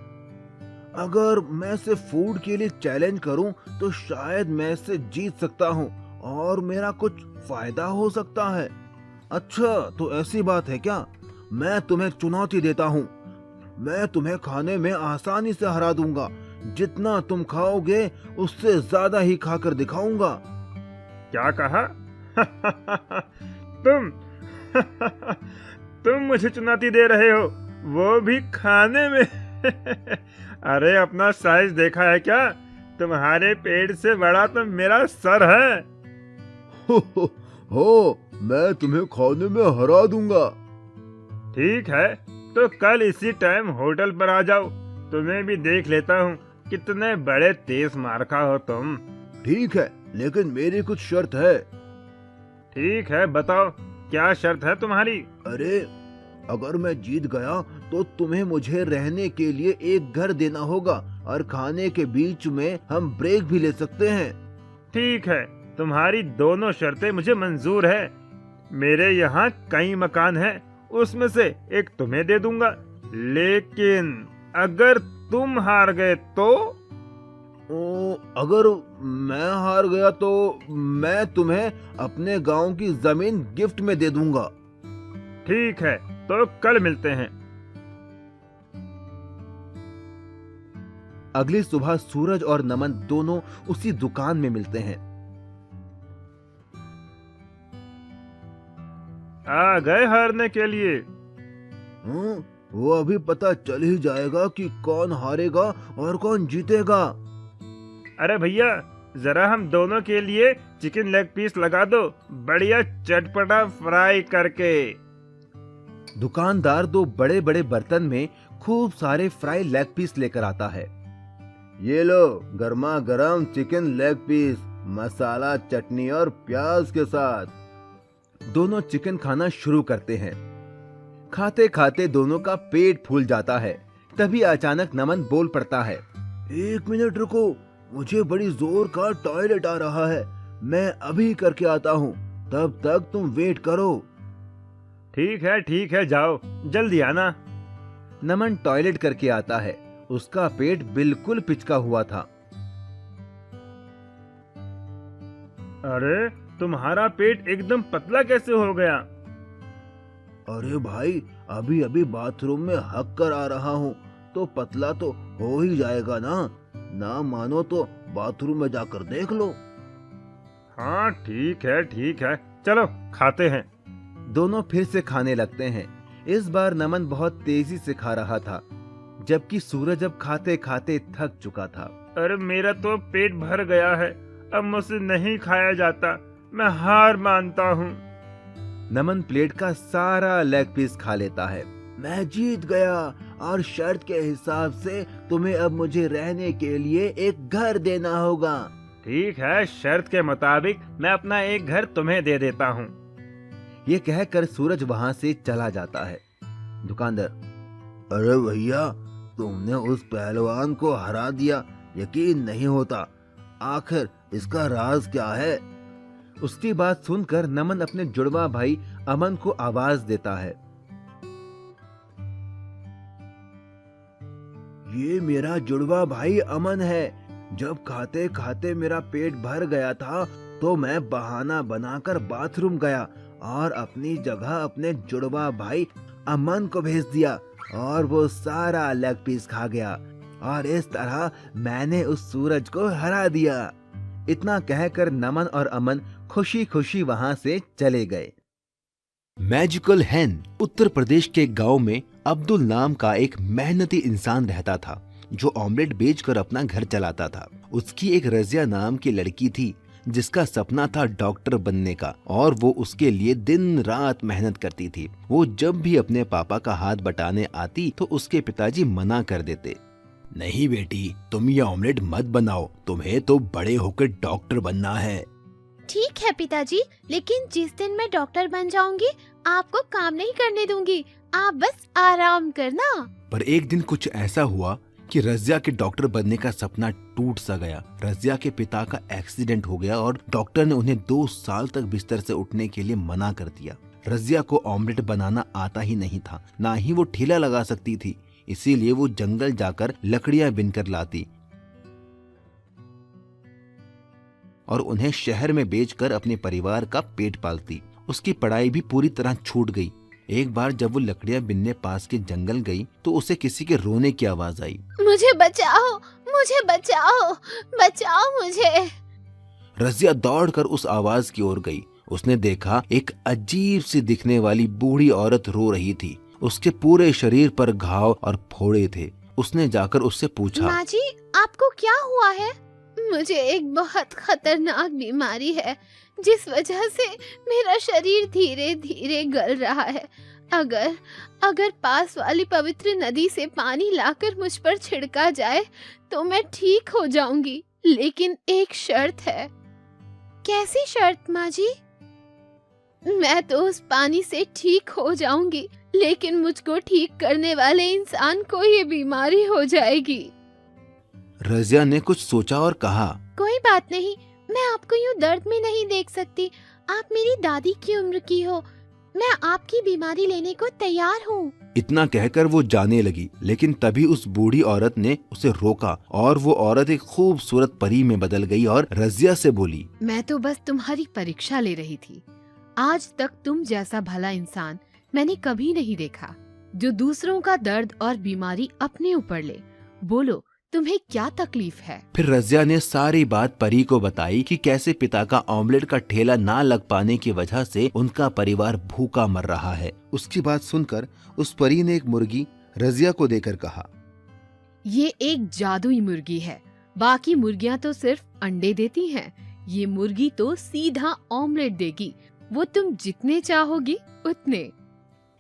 अगर मैं इसे फूड के लिए चैलेंज करूं तो शायद मैं इससे जीत सकता हूं और मेरा कुछ फायदा हो सकता है। अच्छा, तो ऐसी बात है क्या? मैं तुम्हें चुनौती देता हूं। मैं तुम्हें खाने में आसानी से हरा दूंगा। जितना तुम खाओगे उससे ज्यादा ही खाकर दिखाऊंगा। क्या कहा? तुम मुझे चुनौती दे रहे हो, वो भी खाने में? अरे अपना साइज देखा है क्या? तुम्हारे पेट से बड़ा तो मेरा सर है। हो, मैं तुम्हें खाने में हरा दूंगा। ठीक है, तो कल इसी टाइम होटल पर आ जाओ। तुम्हें भी देख लेता हूँ कितने बड़े तेज मारखा हो तुम। ठीक है, लेकिन मेरी कुछ शर्त है। ठीक है, बताओ क्या शर्त है तुम्हारी? अरे, अगर मैं जीत गया तो तुम्हें मुझे रहने के लिए एक घर देना होगा और खाने के बीच में हम ब्रेक भी ले सकते हैं। ठीक है, तुम्हारी दोनों शर्तें मुझे मंजूर है। मेरे यहाँ कई मकान हैं, उसमें से एक तुम्हें दे दूंगा, लेकिन अगर तुम हार गए तो? अगर मैं हार गया तो मैं तुम्हें अपने गांव की जमीन गिफ्ट में दे दूंगा। ठीक है, तो कल मिलते हैं। अगली सुबह सूरज और नमन दोनों उसी दुकान में मिलते हैं। आ गए हारने के लिए? वो अभी पता चल ही जाएगा कि कौन हारेगा और कौन जीतेगा। अरे भैया, जरा हम दोनों के लिए चिकन लेग पीस लगा दो, बढ़िया चटपटा फ्राई करके। दुकानदार दो बड़े बड़े बर्तन में खूब सारे फ्राई लेग पीस लेकर आता है। ये लो गर्मा गर्म चिकन लेग पीस, मसाला, चटनी और प्याज के साथ। दोनों चिकन खाना शुरू करते हैं। खाते खाते दोनों का पेट फूल जाता है। तभी अचानक नमन बोल पड़ता है, 1 मिनट रुको, मुझे बड़ी जोर का टॉयलेट आ रहा है, मैं अभी करके आता हूँ, तब तक तुम वेट करो। ठीक है, जाओ, जल्दी आना। नमन टॉयलेट करके आता है। उसका पेट बिल्कुल पिचका हुआ था। अरे, तुम्हारा पेट एकदम पतला कैसे हो गया? अरे भाई, अभी अभी बाथरूम में हक कर आ रहा हूँ, तो पतला तो हो ही जाएगा ना मानो तो बाथरूम में जाकर देख लो। हाँ, ठीक है, चलो खाते हैं। दोनों फिर से खाने लगते हैं। इस बार नमन बहुत तेजी से खा रहा था, जबकि सूरज अब खाते खाते थक चुका था। अरे, मेरा तो पेट भर गया है, अब मुझसे नहीं खाया जाता, मैं हार मानता हूँ। नमन प्लेट का सारा लेग पीस खा लेता है। मैं जीत गया और शर्त के हिसाब से तुम्हें अब मुझे रहने के लिए एक घर देना होगा। ठीक है, शर्त के मुताबिक मैं अपना एक घर तुम्हें दे देता हूँ। ये कहकर सूरज वहाँ से चला जाता है। दुकानदार, अरे भैया, तुमने उस पहलवान को हरा दिया, यकीन नहीं होता, आखिर इसका राज क्या है? उसकी बात सुनकर नमन अपने जुड़वा भाई अमन को आवाज देता है। ये मेरा जुड़वा भाई अमन है। जब खाते खाते मेरा पेट भर गया था तो मैं बहाना बनाकर बाथरूम गया और अपनी जगह अपने जुड़वा भाई अमन को भेज दिया और वो सारा लेग पीस खा गया और इस तरह मैंने उस सूरज को हरा दिया। इतना कहकर नमन और अमन खुशी खुशी वहां से चले गए। मैजिकल हैन। उत्तर प्रदेश के गांव में अब्दुल नाम का एक मेहनती इंसान रहता था, जो ऑमलेट बेचकर अपना घर चलाता था। उसकी एक रजिया नाम की लड़की थी, जिसका सपना था डॉक्टर बनने का, और वो उसके लिए दिन रात मेहनत करती थी। वो जब भी अपने पापा का हाथ बटाने आती तो उसके पिताजी मना कर देते। नहीं बेटी, तुम ये ऑमलेट मत बनाओ, तुम्हें तो बड़े होकर डॉक्टर बनना है। ठीक है पिताजी, लेकिन जिस दिन मैं डॉक्टर बन जाऊंगी आपको काम नहीं करने दूंगी, आप बस आराम करना। पर एक दिन कुछ ऐसा हुआ कि रजिया के डॉक्टर बनने का सपना टूट सा गया। रजिया के पिता का एक्सीडेंट हो गया और डॉक्टर ने उन्हें 2 साल तक बिस्तर से उठने के लिए मना कर दिया। रजिया को ऑमलेट बनाना आता ही नहीं था, ना ही वो ठेला लगा सकती थी, इसीलिए वो जंगल जाकर लकड़ियां बिनकर लाती और उन्हें शहर में बेचकर अपने परिवार का पेट पालती। उसकी पढ़ाई भी पूरी तरह छूट गई। एक बार जब वो लकड़ियां बिनने पास के जंगल गई तो उसे किसी के रोने की आवाज आई। मुझे बचाओ, मुझे बचाओ, बचाओ मुझे। रजिया दौड़कर उस आवाज की ओर गई। उसने देखा एक अजीब सी दिखने वाली बूढ़ी औरत रो रही थी। उसके पूरे शरीर पर घाव और फोड़े थे। उसने जाकर उससे पूछा, माँ जी, आपको क्या हुआ है? मुझे एक बहुत खतरनाक बीमारी है, जिस वजह से मेरा शरीर धीरे धीरे गल रहा है। अगर पास वाली पवित्र नदी से पानी लाकर मुझ पर छिड़का जाए तो मैं ठीक हो जाऊंगी, लेकिन एक शर्त है। कैसी शर्त माँ जी? मैं तो उस पानी से ठीक हो जाऊंगी, लेकिन मुझको ठीक करने वाले इंसान को ये बीमारी हो जाएगी। रजिया ने कुछ सोचा और कहा, कोई बात नहीं, मैं आपको यूं दर्द में नहीं देख सकती। आप मेरी दादी की उम्र की हो। मैं आपकी बीमारी लेने को तैयार हूँ। इतना कहकर वो जाने लगी, लेकिन तभी उस बूढ़ी औरत ने उसे रोका और वो औरत एक खूबसूरत परी में बदल गई और रजिया से बोली, मैं तो बस तुम्हारी परीक्षा ले रही थी। आज तक तुम जैसा भला इंसान मैंने कभी नहीं देखा, जो दूसरों का दर्द और बीमारी अपने ऊपर ले। बोलो, तुम्हें क्या तकलीफ है? फिर रजिया ने सारी बात परी को बताई कि कैसे पिता का ऑमलेट का ठेला ना लग पाने की वजह से उनका परिवार भूखा मर रहा है। उसकी बात सुनकर उस परी ने एक मुर्गी रजिया को देकर कहा, ये एक जादुई मुर्गी है। बाकी मुर्गियां तो सिर्फ अंडे देती हैं। ये मुर्गी तो सीधा ऑमलेट देगी। वो तुम जितने चाहोगी उतने।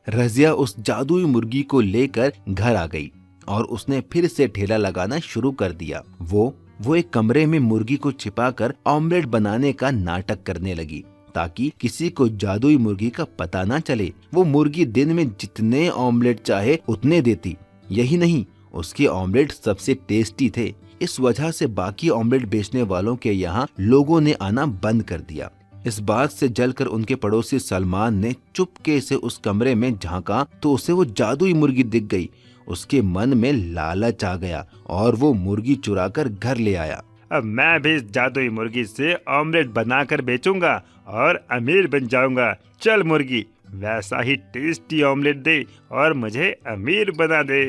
रजिया उस जादुई मुर्गी को लेकर घर आ गई और उसने फिर से ठेला लगाना शुरू कर दिया। वो एक कमरे में मुर्गी को छिपाकर ऑमलेट बनाने का नाटक करने लगी ताकि किसी को जादुई मुर्गी का पता ना चले। वो मुर्गी दिन में जितने ऑमलेट चाहे उतने देती। यही नहीं, उसके ऑमलेट सबसे टेस्टी थे। इस वजह से बाकी ऑमलेट बेचने वालों के यहाँ लोगों ने आना बंद कर दिया। इस बात से जलकर उनके पड़ोसी सलमान ने चुपके से उस कमरे में झांका तो उसे वो जादुई मुर्गी दिख गई। उसके मन में लालच आ गया और वो मुर्गी चुराकर घर ले आया। अब मैं भी इस जादुई मुर्गी से ऑमलेट बनाकर बेचूंगा और अमीर बन जाऊंगा। चल मुर्गी, वैसा ही टेस्टी ऑमलेट दे और मुझे अमीर बना दे।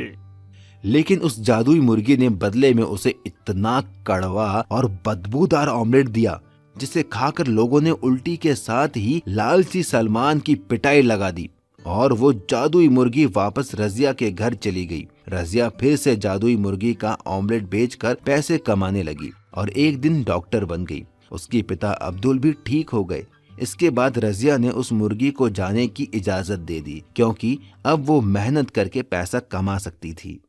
लेकिन उस जादुई मुर्गी ने बदले में उसे इतना कड़वा और बदबूदार ऑमलेट दिया जिसे खाकर लोगों ने उल्टी के साथ ही लालची सलमान की पिटाई लगा दी और वो जादुई मुर्गी वापस रजिया के घर चली गई। रजिया फिर से जादुई मुर्गी का ऑमलेट बेचकर पैसे कमाने लगी और एक दिन डॉक्टर बन गई। उसके पिता अब्दुल भी ठीक हो गए। इसके बाद रजिया ने उस मुर्गी को जाने की इजाजत दे दी क्योंकि अब वो मेहनत करके पैसा कमा सकती थी।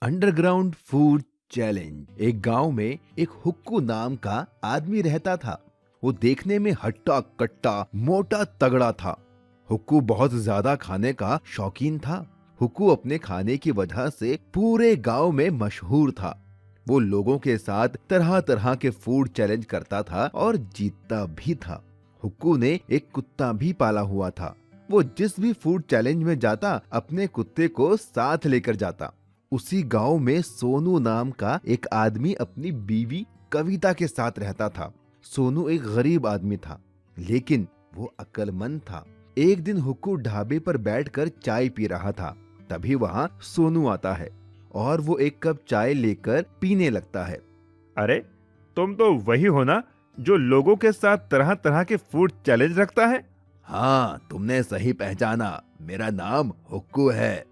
Underground food challenge. एक गांव में एक हुक्कू नाम का आदमी रहता था। वो देखने में हट्टा कट्टा मोटा तगड़ा था। हुक्कू बहुत ज्यादा खाने का शौकीन था। हुक्कू अपने खाने की वजह से पूरे गांव में मशहूर था। वो लोगों के साथ तरह तरह के फूड चैलेंज करता था और जीतता भी था। हुक्कू ने एक कुत्ता भी पाला हुआ था। वो जिस भी फूड चैलेंज में जाता अपने कुत्ते को साथ लेकर जाता। उसी गांव में सोनू नाम का एक आदमी अपनी बीवी कविता के साथ रहता था। सोनू एक गरीब आदमी था लेकिन वो अक्लमंद था। एक दिन हुक्कू ढाबे पर बैठकर चाय पी रहा था। तभी वहाँ सोनू आता है और वो एक कप चाय लेकर पीने लगता है। अरे, तुम तो वही हो ना जो लोगों के साथ तरह तरह के फूड चैलेंज रखता है? हाँ, तुमने सही पहचाना। मेरा नाम हुक्कू है।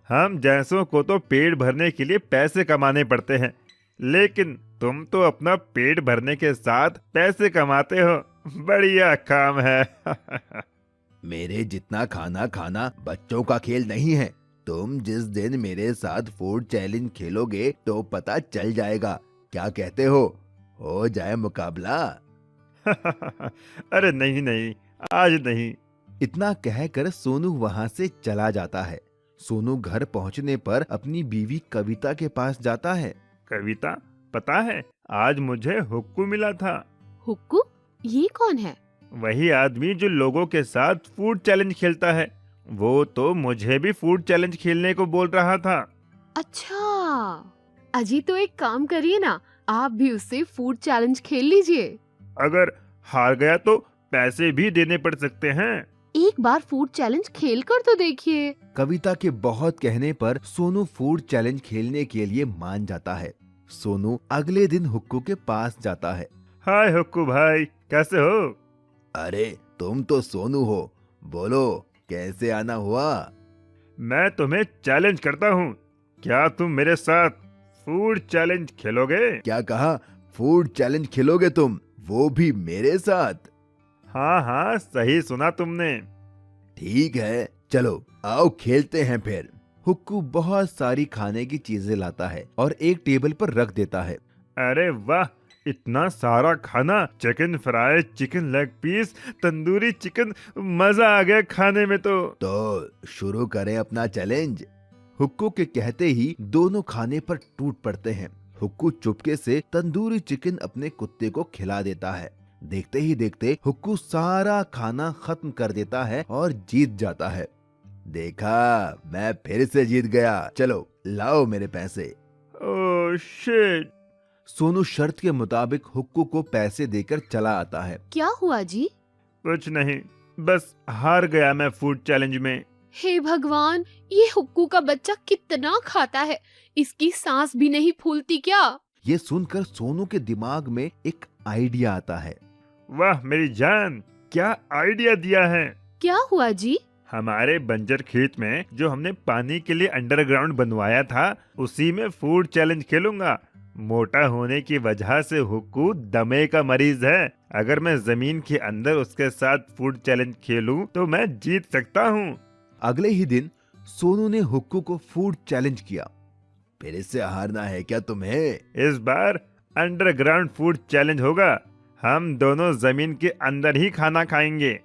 हम जैसों को तो पेट भरने के लिए पैसे कमाने पड़ते हैं, लेकिन तुम तो अपना पेट भरने के साथ पैसे कमाते हो। बढ़िया काम है। मेरे जितना खाना खाना बच्चों का खेल नहीं है। तुम जिस दिन मेरे साथ फूड चैलेंज खेलोगे तो पता चल जाएगा। क्या कहते हो जाए मुकाबला? अरे नहीं नहीं, आज नहीं। इतना कहकर सोनू वहाँ से चला जाता है। सोनू घर पहुँचने पर अपनी बीवी कविता के पास जाता है। कविता, पता है आज मुझे हुक्कू मिला था। हुक्कू? ये कौन है? वही आदमी जो लोगों के साथ फूड चैलेंज खेलता है। वो तो मुझे भी फूड चैलेंज खेलने को बोल रहा था। अच्छा, अजी तो एक काम करिए ना, आप भी उससे फूड चैलेंज खेल लीजिए। अगर हार गया तो पैसे भी देने पड़ सकते हैं। एक बार फूड चैलेंज खेल कर तो देखिए। कविता के बहुत कहने पर सोनू फूड चैलेंज खेलने के लिए मान जाता है। सोनू अगले दिन हुक्कू के पास जाता है। हाय हुक्कू भाई, कैसे हो? अरे तुम तो सोनू हो, बोलो कैसे आना हुआ? मैं तुम्हें चैलेंज करता हूँ, क्या तुम मेरे साथ फूड चैलेंज खेलोगे? क्या कहा? फूड चैलेंज खेलोगे तुम, वो भी मेरे साथ? हाँ हाँ, सही सुना तुमने। ठीक है, चलो आओ खेलते हैं फिर। हुक्कू बहुत सारी खाने की चीजें लाता है और एक टेबल पर रख देता है। अरे वाह, इतना सारा खाना! Chicken fry, chicken leg piece, tandoori chicken, मजा आ गया खाने में। तो शुरू करें अपना चैलेंज। हुक्कू के कहते ही दोनों खाने पर टूट पड़ते हैं हुक्कू चुपके से तंदूरी चिकन अपने कुत्ते को खिला देता है। देखते ही देखते हुक्कू सारा खाना खत्म कर देता है और जीत जाता है। देखा, मैं फिर से जीत गया, चलो लाओ मेरे पैसे। Oh shit. सोनू शर्त के मुताबिक हुक्कू को पैसे देकर चला आता है। क्या हुआ जी? कुछ नहीं, बस हार गया मैं फूड चैलेंज में। हे भगवान, ये हुक्कू का बच्चा कितना खाता है, इसकी सांस भी नहीं फूलती क्या? ये सुनकर सोनू के दिमाग में एक आइडिया आता है। वाह मेरी जान, क्या आइडिया दिया है। क्या हुआ जी? हमारे बंजर खेत में जो हमने पानी के लिए अंडरग्राउंड बनवाया था, उसी में फूड चैलेंज खेलूंगा। मोटा होने की वजह से हुक्कू दमे का मरीज है। अगर मैं जमीन के अंदर उसके साथ फूड चैलेंज खेलूं तो मैं जीत सकता हूँ। अगले ही दिन सोनू ने हुक्कू को फूड चैलेंज किया। फिर इससे हारना है क्या तुम्हें? इस बार अंडरग्राउंड फूड चैलेंज होगा। हम दोनों जमीन के अंदर ही खाना खाएंगे।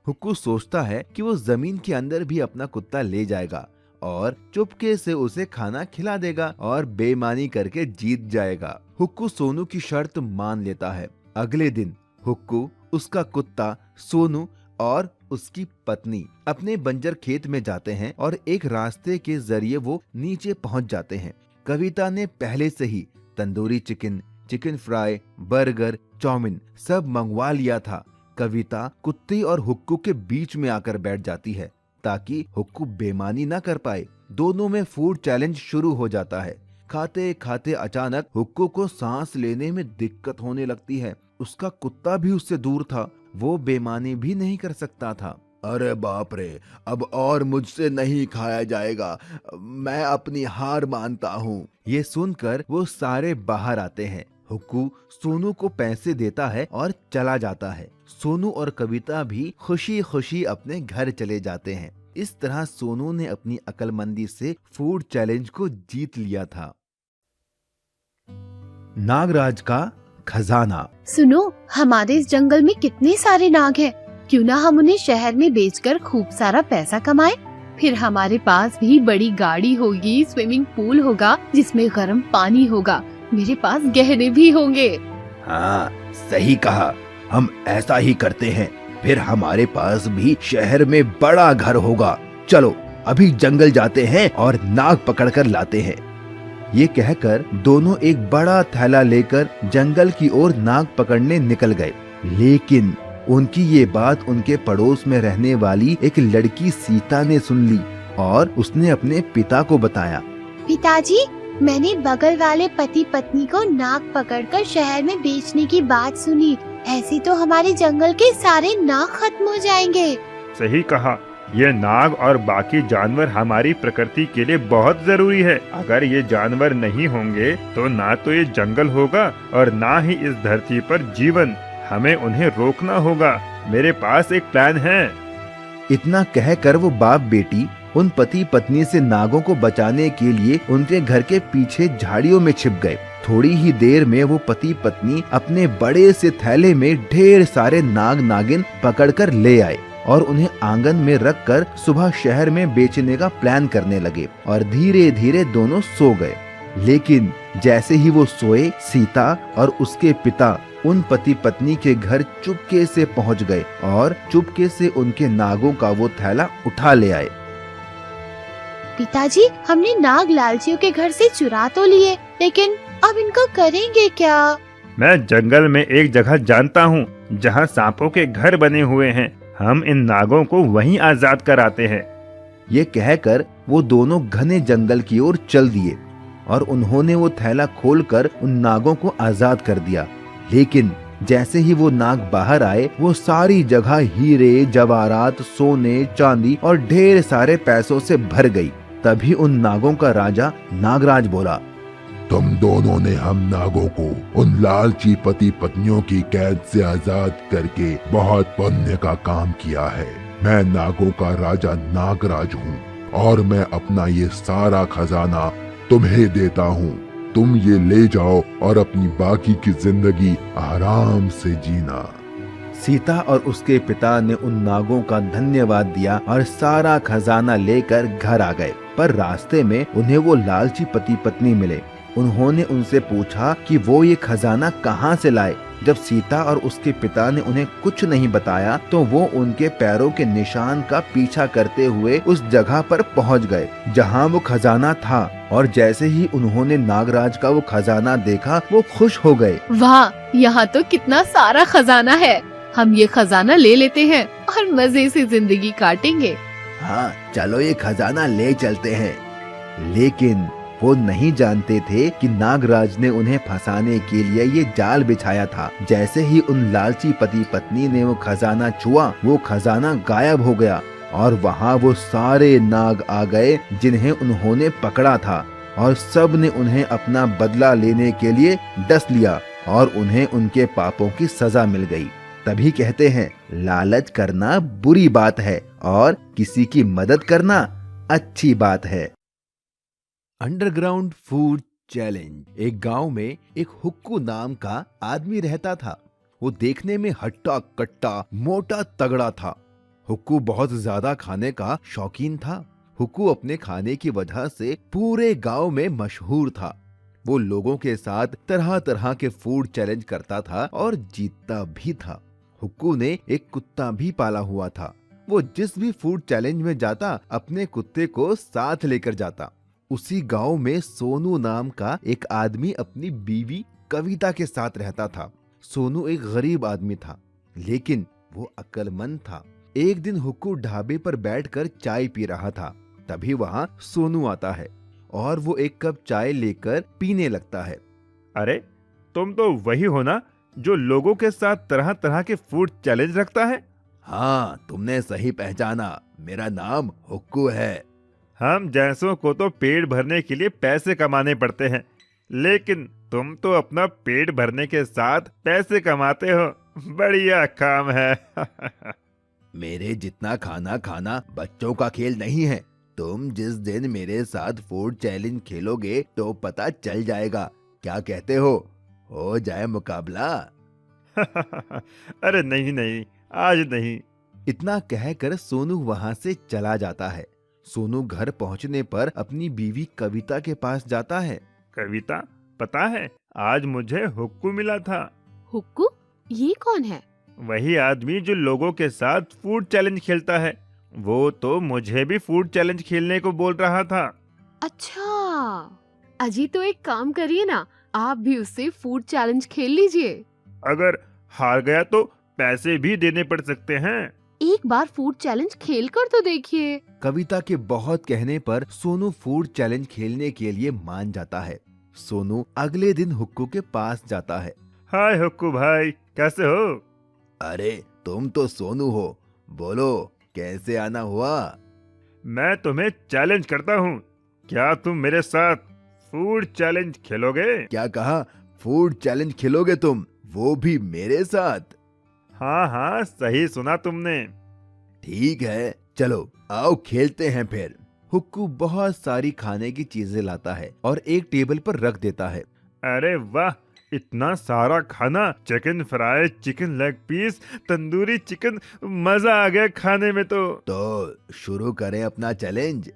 हुक्कू सोचता है कि वो जमीन के अंदर भी अपना कुत्ता ले जाएगा और चुपके से उसे खाना खिला देगा और बेईमानी करके जीत जाएगा। हुक्कू सोनू की शर्त मान लेता है। अगले दिन हुक्कू, उसका कुत्ता, सोनू और उसकी पत्नी अपने बंजर खेत में जाते हैं और एक रास्ते के जरिए वो नीचे पहुंच जाते हैं। कविता ने पहले से ही tandoori chicken, chicken fry, burger, chow mein सब मंगवा लिया था। कविता कुत्ते और हुक्कू के बीच में आकर बैठ जाती है ताकि हुक्कू बेईमानी ना कर पाए। दोनों में फूड चैलेंज शुरू हो जाता है। खाते खाते अचानक हुक्कू को सांस लेने में दिक्कत होने लगती है। उसका कुत्ता भी उससे दूर था, वो बेईमानी भी नहीं कर सकता था। अरे बाप रे, अब और मुझसे नहीं खाया जाएगा, मैं अपनी हार मानता हूँ। ये सुनकर वो सारे बाहर आते हैं। हुक्कू सोनू को पैसे देता है और चला जाता है। सोनू और कविता भी खुशी खुशी अपने घर चले जाते हैं। इस तरह सोनू ने अपनी अक्लमंदी से फूड चैलेंज को जीत लिया था। नागराज का खजाना। सुनो, हमारे इस जंगल में कितने सारे नाग हैं। क्यों ना हम उन्हें शहर में बेचकर खूब सारा पैसा कमाएं? फिर हमारे पास भी बड़ी गाड़ी होगी, स्विमिंग पूल होगा जिसमें गर्म पानी होगा, मेरे पास गहने भी होंगे। हाँ, सही कहा, हम ऐसा ही करते हैं। फिर हमारे पास भी शहर में बड़ा घर होगा। चलो अभी जंगल जाते हैं और नाग पकड़कर लाते हैं। ये कहकर दोनों एक बड़ा थैला लेकर जंगल की ओर नाग पकड़ने निकल गए। लेकिन उनकी ये बात उनके पड़ोस में रहने वाली एक लड़की सीता ने सुन ली और उसने अपने पिता को बताया। पिताजी, मैंने बगल वाले पति पत्नी को नाग पकड़कर शहर में बेचने की बात सुनी। ऐसे तो हमारे जंगल के सारे नाग खत्म हो जाएंगे। सही कहा, ये नाग और बाकी जानवर हमारी प्रकृति के लिए बहुत जरूरी है। अगर ये जानवर नहीं होंगे तो ना तो ये जंगल होगा और ना ही इस धरती पर जीवन। हमें उन्हें रोकना होगा। मेरे पास एक प्लान है। इतना कहकर वो बाप बेटी उन पति पत्नी से नागों को बचाने के लिए उनके घर के पीछे झाड़ियों में छिप गए। थोड़ी ही देर में वो पति पत्नी अपने बड़े से थैले में ढेर सारे नाग नागिन पकड़कर ले आए और उन्हें आंगन में रखकर सुबह शहर में बेचने का प्लान करने लगे और धीरे धीरे दोनों सो गए। लेकिन जैसे ही वो सोए, सीता और उसके पिता उन पति पत्नी के घर चुपके से पहुंच गए और चुपके से उनके नागों का वो थैला उठा ले आए। पिताजी, हमने नाग लालचियों के घर से चुरा तो लिए, लेकिन अब इनको करेंगे क्या? मैं जंगल में एक जगह जानता हूँ जहाँ सांपों के घर बने हुए हैं। हम इन नागों को वहीं आजाद कराते हैं। ये कहकर वो दोनों घने जंगल की ओर चल दिए और उन्होंने वो थैला खोलकर उन नागों को आजाद कर दिया। लेकिन जैसे ही वो नाग बाहर आए, वो सारी जगह हीरे, जवाहरात, सोने, चांदी और ढेर सारे पैसों से भर गई। तभी उन नागों का राजा नागराज बोला, तुम दोनों ने हम नागों को उन लालची पति पत्नियों की कैद से आजाद करके बहुत पुण्य का काम किया है। मैं नागों का राजा नागराज हूँ और मैं अपना ये सारा खजाना तुम्हें देता हूँ। तुम ये ले जाओ और अपनी बाकी की जिंदगी आराम से जीना। सीता और उसके पिता ने उन नागों का धन्यवाद दिया और सारा खजाना लेकर घर आ गए। पर रास्ते में उन्हें वो लालची पति पत्नी मिले। उन्होंने उनसे पूछा कि वो ये खजाना कहाँ से लाए। जब सीता और उसके पिता ने उन्हें कुछ नहीं बताया तो वो उनके पैरों के निशान का पीछा करते हुए उस जगह पर पहुंच गए जहां वो खजाना था। और जैसे ही उन्होंने नागराज का वो खजाना देखा वो खुश हो गए। वाह, यहाँ तो कितना सारा खजाना है। हम ये खजाना ले लेते हैं और मजे से जिंदगी काटेंगे। हाँ, चलो ये खजाना ले चलते हैं। लेकिन वो नहीं जानते थे कि नागराज ने उन्हें फंसाने के लिए ये जाल बिछाया था। जैसे ही उन लालची पति पत्नी ने वो खजाना छुआ, वो खजाना गायब हो गया और वहाँ वो सारे नाग आ गए जिन्हें उन्होंने पकड़ा था। और सब ने उन्हें अपना बदला लेने के लिए डस लिया और उन्हें उनके पापों की सजा मिल गई। तभी कहते हैं, लालच करना बुरी बात है और किसी की मदद करना अच्छी बात है। Underground food challenge. एक गांव में एक हुक्कू नाम का आदमी रहता था। वो देखने में हट्टा कट्टा मोटा तगड़ा था। हुक्कू बहुत ज्यादा खाने का शौकीन था। हुक्कू अपने खाने की वजह से पूरे गांव में मशहूर था। वो लोगों के साथ तरह तरह के फूड चैलेंज करता था और जीतता भी था। हुक्कू ने एक कुत्ता भी पाला हुआ था। वो जिस भी फूड चैलेंज में जाता अपने कुत्ते को साथ लेकर जाता। उसी गांव में सोनू नाम का एक आदमी अपनी बीवी कविता के साथ रहता था। सोनू एक गरीब आदमी था लेकिन वो अक्लमंद था। एक दिन हुक्कू ढाबे पर बैठकर चाय पी रहा था। तभी वहाँ सोनू आता है और वो एक कप चाय लेकर पीने लगता है। अरे, तुम तो वही हो ना जो लोगों के साथ तरह तरह के फूड चैलेंज रखता है? हाँ, तुमने सही पहचाना। मेरा नाम हुक्कू है। हम जैसों को तो पेट भरने के लिए पैसे कमाने पड़ते हैं, लेकिन तुम तो अपना पेट भरने के साथ पैसे कमाते हो। बढ़िया काम है। मेरे जितना खाना खाना बच्चों का खेल नहीं है। तुम जिस दिन मेरे साथ फूड चैलेंज खेलोगे तो पता चल जाएगा। क्या कहते हो जाए मुकाबला? अरे नहीं नहीं, आज नहीं। इतना कहकर सोनू वहाँ से चला जाता है। सोनू घर पहुँचने पर अपनी बीवी कविता के पास जाता है। कविता, पता है आज मुझे हुक्कू मिला था। हुक्कू? ये कौन है? वही आदमी जो लोगों के साथ फूड चैलेंज खेलता है। वो तो मुझे भी फूड चैलेंज खेलने को बोल रहा था। अच्छा, अजी तो एक काम करिए ना, आप भी उससे फूड चैलेंज खेल लीजिए। अगर हार गया तो पैसे भी देने पड़ सकते हैं। एक बार फूड चैलेंज खेल कर तो देखिए। कविता के बहुत कहने पर सोनू फूड चैलेंज खेलने के लिए मान जाता है। सोनू अगले दिन हुक्कू के पास जाता है। हाय हुक्कू भाई, कैसे हो? अरे, तुम तो सोनू हो। बोलो, कैसे आना हुआ? मैं तुम्हें चैलेंज करता हूँ। क्या तुम मेरे साथ फूड चैलेंज खेलोगे? क्या कहा? फूड चैलेंज खेलोगे तुम, वो भी मेरे साथ? हाँ हाँ, सही सुना तुमने। ठीक है, चलो आओ खेलते हैं फिर। हुक्कू बहुत सारी खाने की चीजें लाता है और एक टेबल पर रख देता है। अरे वाह, इतना सारा खाना! Chicken fry, chicken leg piece, tandoori chicken, मजा आ गया खाने में तो शुरू करें अपना चैलेंज।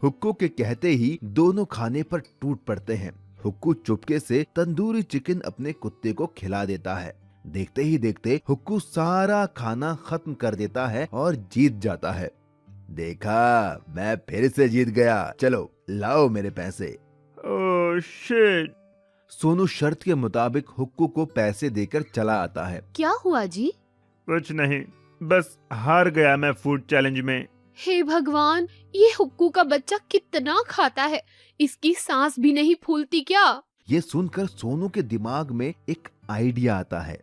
हुक्कू के कहते ही दोनों खाने पर टूट पड़ते हैं। हुक्कू चुपके से तंदूरी चिकन अपने कुत्ते को खिला देता है। देखते ही देखते हुक्कू सारा खाना खत्म कर देता है और जीत जाता है। देखा, मैं फिर से जीत गया। चलो लाओ मेरे पैसे। Oh shit! सोनू शर्त के मुताबिक हुक्कू को पैसे देकर चला आता है। क्या हुआ जी? कुछ नहीं, बस हार गया मैं फूड चैलेंज में। हे भगवान, ये हुक्कू का बच्चा कितना खाता है, इसकी सांस भी नहीं फूलती क्या? ये सुनकर सोनू के दिमाग में एक आइडिया आता है।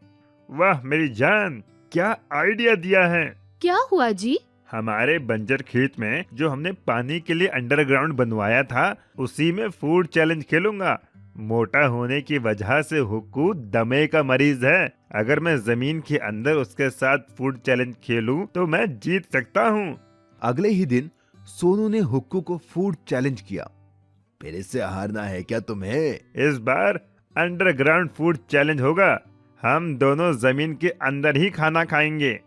वाह मेरी जान, क्या आइडिया दिया है! क्या हुआ जी? हमारे बंजर खेत में जो हमने पानी के लिए अंडरग्राउंड बनवाया था, उसी में फूड चैलेंज खेलूंगा। मोटा होने की वजह से हुक्कू दमे का मरीज है। अगर मैं जमीन के अंदर उसके साथ फूड चैलेंज खेलूं तो मैं जीत सकता हूँ। अगले ही दिन सोनू ने हुक्कू को फूड चैलेंज किया। फिर इससे हारना है क्या तुम्हें? इस बार अंडरग्राउंड फूड चैलेंज होगा। हम दोनों जमीन के अंदर ही खाना खाएंगे।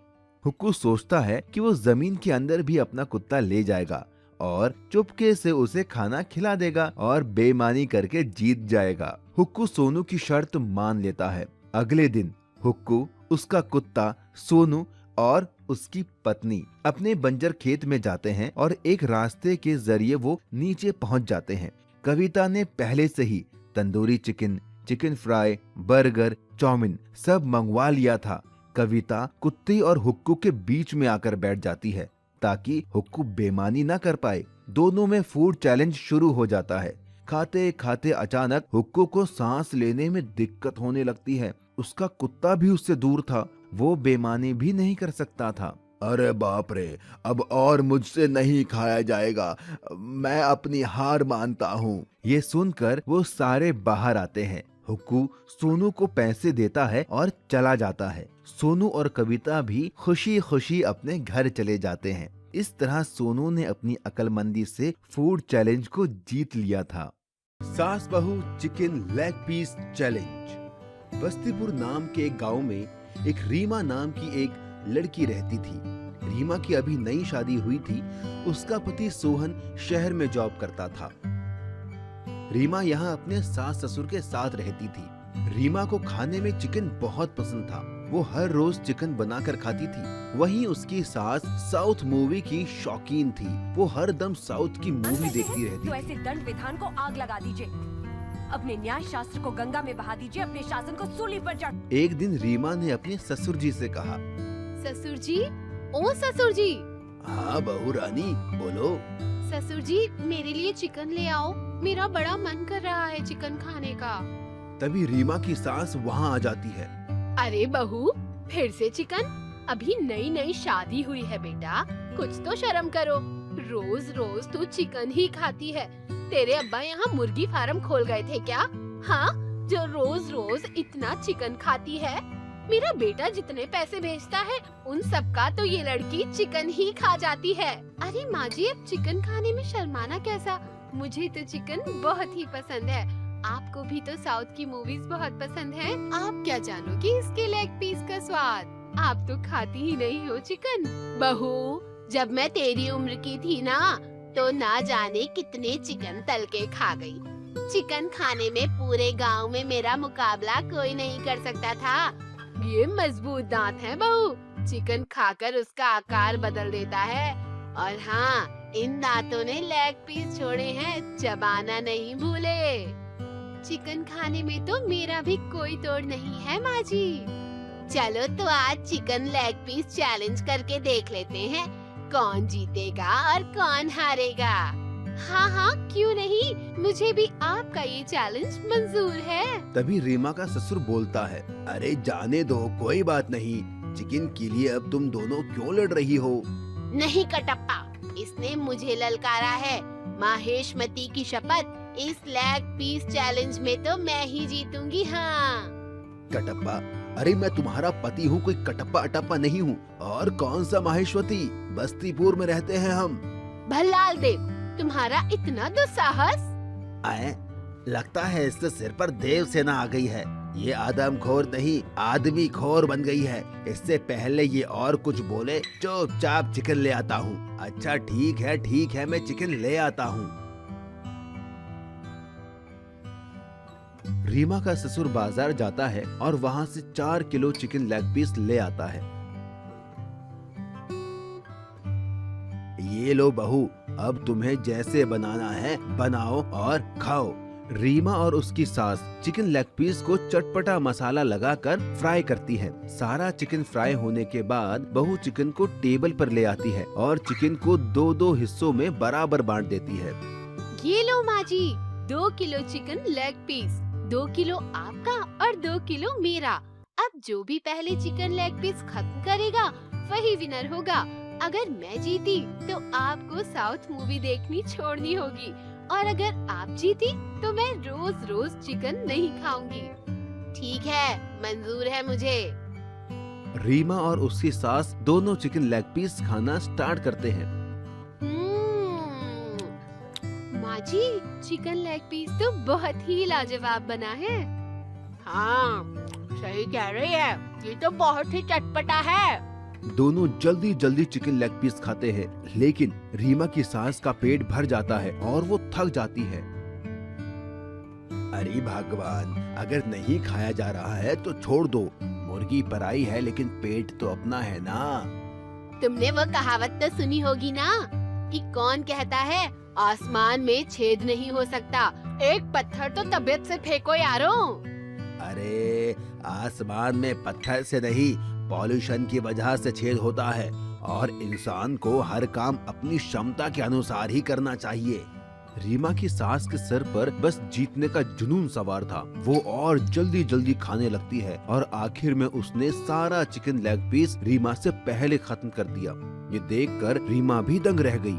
हुक्कू सोचता है कि वो जमीन के अंदर भी अपना कुत्ता ले जाएगा और चुपके से उसे खाना खिला देगा और बेईमानी करके जीत जाएगा। हुक्कू सोनू की शर्त मान लेता है। अगले दिन हुक्कू, उसका कुत्ता सोनू और उसकी पत्नी अपने बंजर खेत में जाते हैं और एक रास्ते के जरिए वो नीचे पहुंच जाते हैं। कविता ने पहले से ही tandoori chicken, chicken fry, burger, chow mein सब मंगवा लिया था। कविता कुत्ते और हुक्कू के बीच में आकर बैठ जाती है ताकि हुक्कू बेईमानी ना कर पाए। दोनों में फूड चैलेंज शुरू हो जाता है। खाते खाते अचानक हुक्कू को सांस लेने में दिक्कत होने लगती है। उसका कुत्ता भी उससे दूर था, वो बेईमानी भी नहीं कर सकता था। अरे बाप रे, अब और मुझसे नहीं खाया जाएगा, मैं अपनी हार मानता हूँ। ये सुनकर वो सारे बाहर आते हैं। हुक्कू सोनू को पैसे देता है और चला जाता है। सोनू और कविता भी खुशी खुशी अपने घर चले जाते हैं। इस तरह सोनू ने अपनी अक्लमंदी से फूड चैलेंज को जीत लिया था। सास बहू chicken leg piece challenge. Bastipur नाम के एक गांव में एक रीमा नाम की एक लड़की रहती थी। रीमा की अभी नई शादी हुई थी। उसका पति सोहन शहर में जॉब करता था। रीमा यहाँ अपने सास ससुर के साथ रहती थी। रीमा को खाने में चिकन बहुत पसंद था। वो हर रोज चिकन बनाकर खाती थी। वहीं उसकी सास साउथ मूवी की शौकीन थी। वो हर दम साउथ की मूवी देखती रहती तो थी। ऐसे दंड विधान को आग लगा दीजिए, अपने न्याय शास्त्र को गंगा में बहा दीजिए, अपने शासन को सूली पर चढ़। एक दिन रीमा ने अपने ससुर जी से कहा, ससुर जी, ओ ससुर जी, हाँ बहू रानी बोलो। ससुर जी मेरे लिए चिकन ले आओ, मेरा बड़ा मन कर रहा है चिकन खाने का। तभी रीमा की सास वहाँ आ जाती है। अरे बहू, फिर से चिकन? अभी नई नई शादी हुई है बेटा, कुछ तो शर्म करो। रोज रोज तू चिकन ही खाती है। तेरे अब्बा यहाँ मुर्गी फार्म खोल गए थे क्या? हाँ, जो रोज रोज इतना चिकन खाती है। मेरा बेटा जितने पैसे भेजता है उन सब का तो ये लड़की चिकन ही खा जाती है। अरे माँ जी, अब चिकन खाने में शर्माना कैसा? मुझे तो चिकन बहुत ही पसंद है। आपको भी तो साउथ की मूवीज बहुत पसंद है। आप क्या जानोगे इसके लेग पीस का स्वाद? आप तो खाती ही नहीं हो चिकन। बहू, जब मैं तेरी उम्र की थी तो ना जाने कितने चिकन तल के खा गई। चिकन खाने में पूरे गांव में मेरा मुकाबला कोई नहीं कर सकता था। ये मजबूत दांत हैं बहू, चिकन खाकर उसका आकार बदल देता है। और हाँ, इन दांतों ने लेग पीस छोड़े हैं, चबाना नहीं भूले। चिकन खाने में तो मेरा भी कोई तोड़ नहीं है माँ जी। चलो तो आज चिकन लेग पीस चैलेंज करके देख लेते हैं, कौन जीतेगा और कौन हारेगा। हाँ हाँ, क्यों नहीं, मुझे भी आपका ये चैलेंज मंजूर है। तभी रीमा का ससुर बोलता है, अरे जाने दो, कोई बात नहीं। चिकन के लिए अब तुम दोनों क्यों लड़ रही हो? नहीं कटप्पा, इसने मुझे ललकारा है। माहेशमती की शपथ, इस लेग पीस चैलेंज में तो मैं ही जीतूंगी। हाँ कटप्पा, अरे मैं तुम्हारा पति हूँ, कोई कटप्पा अटप्पा नहीं हूँ। और कौन सा माहेश्वती, बस्तीपुर में रहते हैं हम। भल्लाल देव, तुम्हारा इतना दुस्साहस? आए, लगता है इससे सिर पर देव सेना आ गई है। ये आदमखोर नहीं, आदमी खोर बन गई है। इससे पहले ये और कुछ बोले, चुपचाप चिकन ले आता हूँ। अच्छा ठीक है, मैं चिकन ले आता हूँ। रीमा का ससुर बाजार जाता है और वहाँ से 4 किलो चिकन लेग पीस ले आता है। ये लो बहू, अब तुम्हें जैसे बनाना है बनाओ और खाओ। रीमा और उसकी सास चिकन लेग पीस को चटपटा मसाला लगाकर फ्राई करती है। सारा चिकन फ्राई होने के बाद बहू चिकन को टेबल पर ले आती है और चिकन को 2-2 हिस्सों में बराबर बांट देती है। ये लो माँ जी, 2 kilo chicken leg piece, 2 kilo आपका और 2 किलो मेरा। अब जो भी पहले चिकन लेग पीस खत्म करेगा वही विनर होगा। अगर मैं जीती तो आपको साउथ मूवी देखनी छोड़नी होगी, और अगर आप जीती तो मैं रोज रोज चिकन नहीं खाऊंगी। ठीक है, मंजूर है मुझे। रीमा और उसकी सास दोनों चिकन लेग पीस खाना स्टार्ट करते हैं। माँ जी, चिकन लेग पीस तो बहुत ही लाजवाब बना है। हाँ, सही कह रही है, ये तो बहुत ही चटपटा है। दोनों जल्दी जल्दी चिकन लेग पीस खाते हैं, लेकिन रीमा की सास का पेट भर जाता है और वो थक जाती है। अरे भगवान, अगर नहीं खाया जा रहा है तो छोड़ दो। मुर्गी पराई है लेकिन पेट तो अपना है ना। तुमने वो कहावत तो सुनी होगी ना कि कौन कहता है आसमान में छेद नहीं हो सकता, एक पत्थर तो तबीयत से फेंको यारो। अरे आसमान में पत्थर से नहीं, पॉल्यूशन की वजह से छेद होता है और इंसान को हर काम अपनी क्षमता के अनुसार ही करना चाहिए। रीमा की सास के सर पर बस जीतने का जुनून सवार था। वो और जल्दी जल्दी खाने लगती है और आखिर में उसने सारा चिकन लेग पीस रीमा से पहले खत्म कर दिया। ये देखकर रीमा भी दंग रह गई।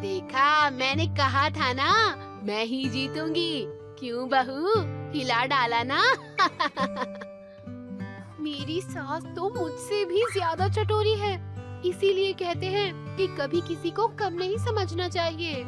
देखा, मैंने कहा था ना, मैं ही जीतूंगी। क्यों बहू, हिला डाला ना। मेरी सास तो मुझसे भी ज्यादा चटोरी है, इसीलिए कहते हैं कि कभी किसी को कम नहीं समझना चाहिए।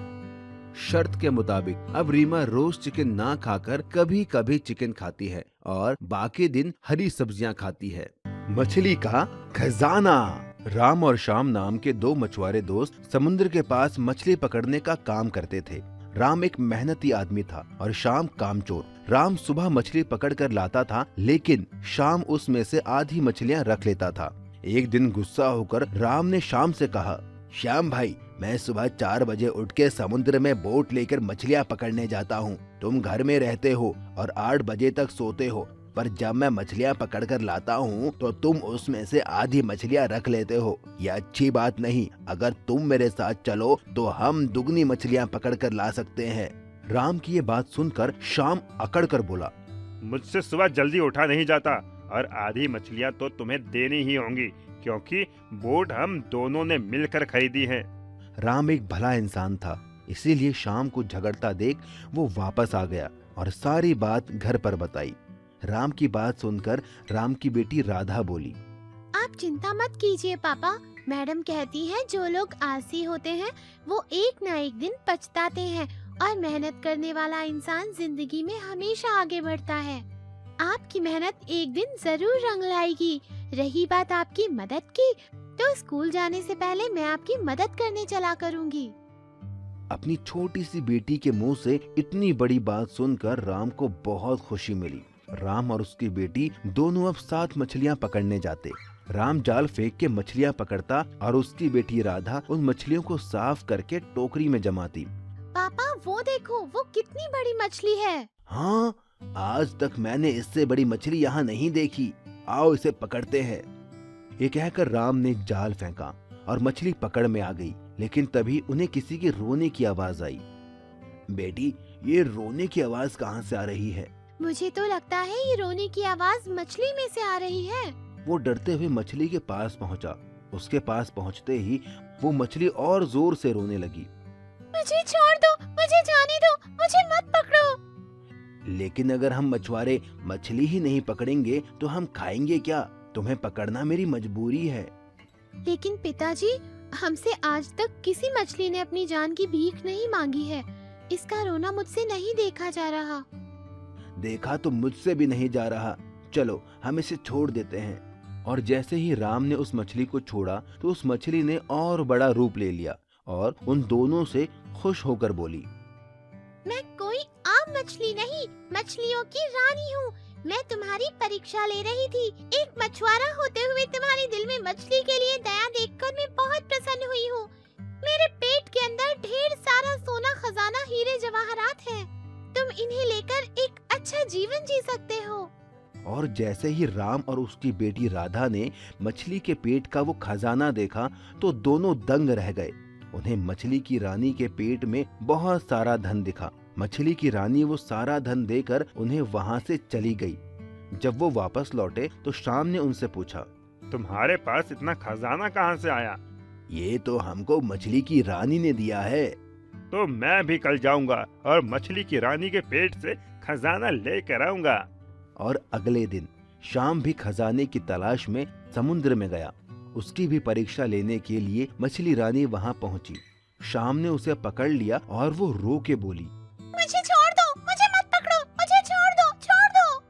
शर्त के मुताबिक अब रीमा रोज चिकन ना खाकर कभी कभी चिकन खाती है और बाकी दिन हरी सब्जियां खाती है। मछली का खजाना। राम और श्याम नाम के दो मछुआरे दोस्त समुद्र के पास मछली पकड़ने का काम करते थे। राम एक मेहनती आदमी था और श्याम कामचोर। राम सुबह मछली पकड़ कर लाता था, लेकिन श्याम उसमें से आधी मछलियां रख लेता था। एक दिन गुस्सा होकर राम ने श्याम से कहा, श्याम भाई, मैं सुबह 4 बजे उठ के समुद्र में बोट लेकर मछलियां पकड़ने जाता हूँ। तुम घर में रहते हो और 8 बजे तक सोते हो, पर जब मैं मछलियां पकड़ कर लाता हूँ तो तुम उसमें से आधी मछलियां रख लेते हो। यह अच्छी बात नहीं। अगर तुम मेरे साथ चलो तो हम दुगनी मछलियां पकड़ कर ला सकते हैं। राम की ये बात सुनकर श्याम अकड़ कर बोला, मुझसे सुबह जल्दी उठा नहीं जाता और आधी मछलियाँ तो तुम्हें देनी ही होंगी, क्योंकि बोट हम दोनों ने मिलकर खरीदी है। राम एक भला इंसान था, इसीलिए शाम को झगड़ता देख वो वापस आ गया और सारी बात घर पर बताई। राम की बात सुनकर राम की बेटी राधा बोली, आप चिंता मत कीजिए पापा, मैडम कहती है जो लोग आलसी होते हैं वो एक न एक दिन पछताते हैं और मेहनत करने वाला इंसान जिंदगी में हमेशा आगे बढ़ता है। आपकी मेहनत एक दिन जरूर रंग लाएगी। रही बात आपकी मदद की, तो स्कूल जाने से पहले मैं आपकी मदद करने चला करूंगी। अपनी छोटी सी बेटी के मुंह से इतनी बड़ी बात सुनकर राम को बहुत खुशी मिली। राम और उसकी बेटी दोनों अब 7 मछलियां पकड़ने जाते। राम जाल फेंक के मछलियां पकड़ता और उसकी बेटी राधा उन मछलियों को साफ करके टोकरी में जमाती। पापा वो देखो, वो कितनी बड़ी मछली है। हाँ, आज तक मैंने इससे बड़ी मछली यहाँ नहीं देखी। आओ इसे पकड़ते हैं। ये कहकर राम ने जाल फेंका और मछली पकड़ में आ गई, लेकिन तभी उन्हें किसी के रोने की आवाज आई। बेटी, ये रोने की आवाज कहाँ से आ रही है? मुझे तो लगता है ये रोने की आवाज मछली में से आ रही है। वो डरते हुए मछली के पास पहुँचा। उसके पास पहुँचते ही वो मछली और जोर से रोने लगी। मुझे छोड़ दो, मुझे जाने दो, मुझे मत पकड़ो। लेकिन अगर हम मछुआरे मछली ही नहीं पकड़ेंगे तो हम खाएंगे क्या? तुम्हें पकड़ना मेरी मजबूरी है। लेकिन पिताजी, हमसे आज तक किसी मछली ने अपनी जान की भीख नहीं मांगी है। इसका रोना मुझसे नहीं देखा जा रहा। देखा तो मुझसे भी नहीं जा रहा। चलो हम इसे छोड़ देते हैं। और जैसे ही राम ने उस मछली को छोड़ा तो उस मछली ने और बड़ा रूप ले लिया और उन दोनों से खुश होकर बोली, मैं कोई आम मछली नहीं, मछलियों की रानी हूँ। मैं तुम्हारी परीक्षा ले रही थी। एक मछुआरा होते हुए तुम्हारे दिल में मछली के लिए दया देखकर मैं बहुत प्रसन्न हुई हूँ। मेरे पेट के अंदर ढेर सारा सोना, खजाना, हीरे जवाहरात है। तुम इन्हें लेकर एक अच्छा जीवन जी सकते हो। और जैसे ही राम और उसकी बेटी राधा ने मछली के पेट का वो खजाना देखा तो दोनों दंग रह गए। उन्हें मछली की रानी के पेट में बहुत सारा धन दिखा। मछली की रानी वो सारा धन देकर उन्हें वहाँ से चली गई। जब वो वापस लौटे तो श्याम ने उनसे पूछा, तुम्हारे पास इतना खजाना कहाँ से आया? ये तो हमको मछली की रानी ने दिया है। तो मैं भी कल जाऊंगा और मछली की रानी के पेट से खजाना लेकर आऊंगा। और अगले दिन श्याम भी खजाने की तलाश में समुद्र में गया। उसकी भी परीक्षा लेने के लिए मछली रानी वहाँ पहुँची। श्याम ने उसे पकड़ लिया और वो रो के बोली, मुझे छोड़ दो, मुझे मत पकड़ो, मुझे छोड़ दो, छोड़ दो।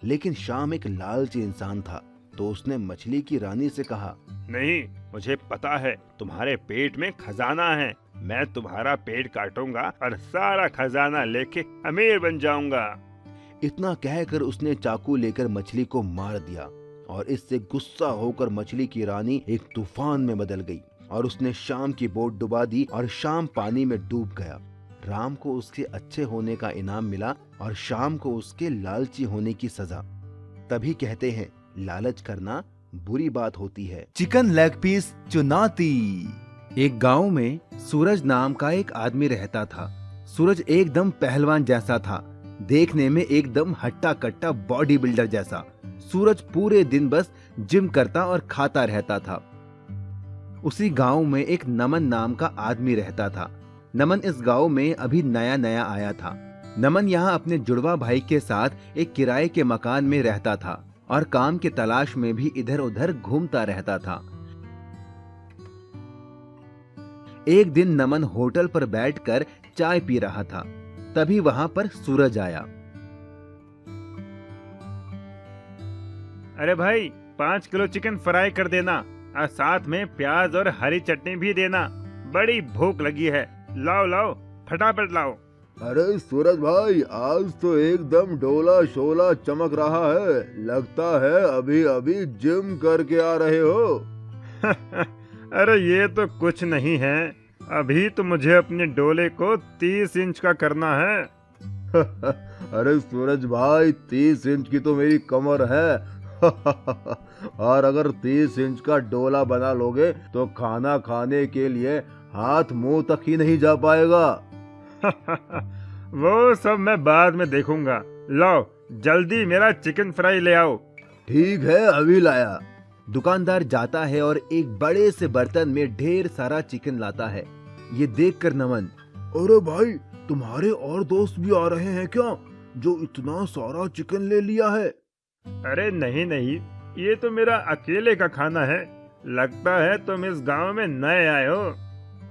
लेकिन श्याम एक लालची इंसान था। तो उसने मछली की रानी से कहा, नहीं, मुझे पता है तुम्हारे पेट में खजाना है। मैं तुम्हारा पेट काटूंगा और सारा खजाना लेके अमीर बन जाऊंगा। इतना कहकर उसने चाकू लेकर मछली को मार दिया और इससे गुस्सा होकर मछली की रानी एक तूफान में बदल गई और उसने शाम की बोट डुबा दी और शाम पानी में डूब गया। राम को उसके अच्छे होने का इनाम मिला और शाम को उसके लालची होने की सजा। तभी कहते हैं, लालच करना बुरी बात होती है। चिकन लेग पीस चुनौती। एक गांव में सूरज नाम का एक आदमी रहता था। सूरज एकदम पहलवान जैसा था, देखने में एकदम हट्टा कट्टा बॉडी बिल्डर जैसा। सूरज पूरे दिन बस जिम करता और खाता रहता था। उसी गांव में एक नमन नाम का आदमी रहता था। नमन इस गांव में अभी नया नया आया था। नमन यहाँ अपने जुड़वा भाई के साथ एक किराए के मकान में रहता था और काम की तलाश में भी इधर उधर घूमता रहता था। एक दिन नमन होटल पर बैठकर चाय पी रहा था। तभी वहां पर सूरज आया। अरे भाई, 5 किलो चिकन फ्राई कर देना और साथ में प्याज और हरी चटनी भी देना। बड़ी भूख लगी है। लाओ लाओ, फटाफट लाओ। अरे सूरज भाई, आज तो एकदम डोला शोला चमक रहा है। लगता है अभी अभी जिम करके आ रहे हो। अरे ये तो कुछ नहीं है, अभी तो मुझे अपने डोले को 30 इंच का करना है। अरे सूरज भाई, 30 इंच की तो मेरी कमर है। और अगर 30 इंच का डोला बना लोगे तो खाना खाने के लिए हाथ मुंह तक ही नहीं जा पाएगा। वो सब मैं बाद में देखूंगा। लाओ जल्दी मेरा चिकन फ्राई ले आओ। ठीक है, अभी लाया। दुकानदार जाता है और एक बड़े से बर्तन में ढेर सारा चिकन लाता है। ये देखकर नमन, अरे भाई, तुम्हारे और दोस्त भी आ रहे हैं क्या, जो इतना सारा चिकन ले लिया है? अरे नहीं नहीं, ये तो मेरा अकेले का खाना है। लगता है तुम इस गांव में नए आए हो।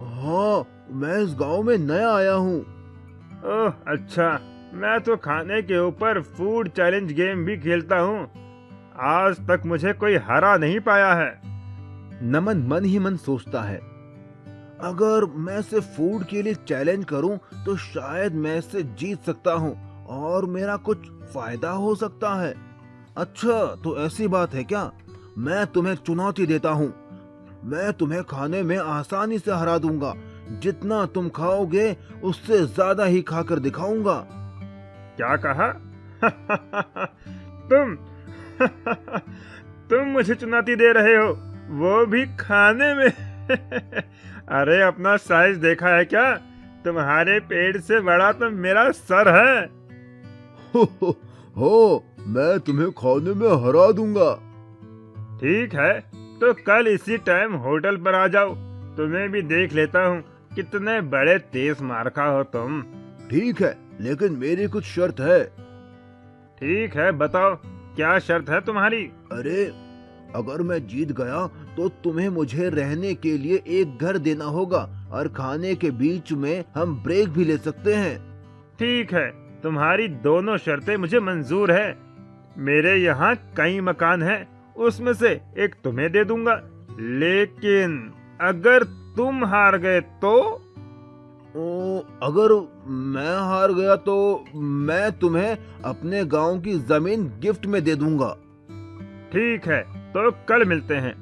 हाँ, मैं इस गांव में नया आया हूँ। ओह अच्छा, मैं तो खाने के ऊपर फूड चैलेंज गेम भी खेलता हूँ। आज तक मुझे कोई हरा नहीं पाया है। नमन मन ही मन सोचता है, अगर मैं इसे फूड के लिए चैलेंज करूं तो शायद मैं इससे जीत सकता हूं और मेरा कुछ फायदा हो सकता है। अच्छा, तो ऐसी बात है क्या? मैं तुम्हें चुनौती देता हूं। मैं तुम्हें खाने में आसानी से हरा दूंगा। जितना तुम खाओगे उससे ज्यादा ही खाकर दिखाऊंगा। क्या कहा? तुम तुम मुझे चुनौती दे रहे हो, वो भी खाने में? अरे अपना साइज देखा है क्या? तुम्हारे पेट से बड़ा तो मेरा सर है। हो, मैं तुम्हें खाने में हरा दूंगा। ठीक है, तो कल इसी टाइम होटल पर आ जाओ। तुम्हें भी देख लेता हूँ कितने बड़े तेज मारखा हो तुम। ठीक है, लेकिन मेरी कुछ शर्त है। ठीक है, बताओ क्या शर्त है तुम्हारी? अरे, अगर मैं जीत गया तो तुम्हें मुझे रहने के लिए एक घर देना होगा और खाने के बीच में हम ब्रेक भी ले सकते हैं। ठीक है, तुम्हारी दोनों शर्तें मुझे मंजूर है। मेरे यहाँ कई मकान हैं, उसमें से एक तुम्हें दे दूंगा, लेकिन अगर तुम हार गए तो? अगर मैं हार गया तो मैं तुम्हें अपने गांव की जमीन गिफ्ट में दे दूंगा। ठीक है, तो कल मिलते हैं।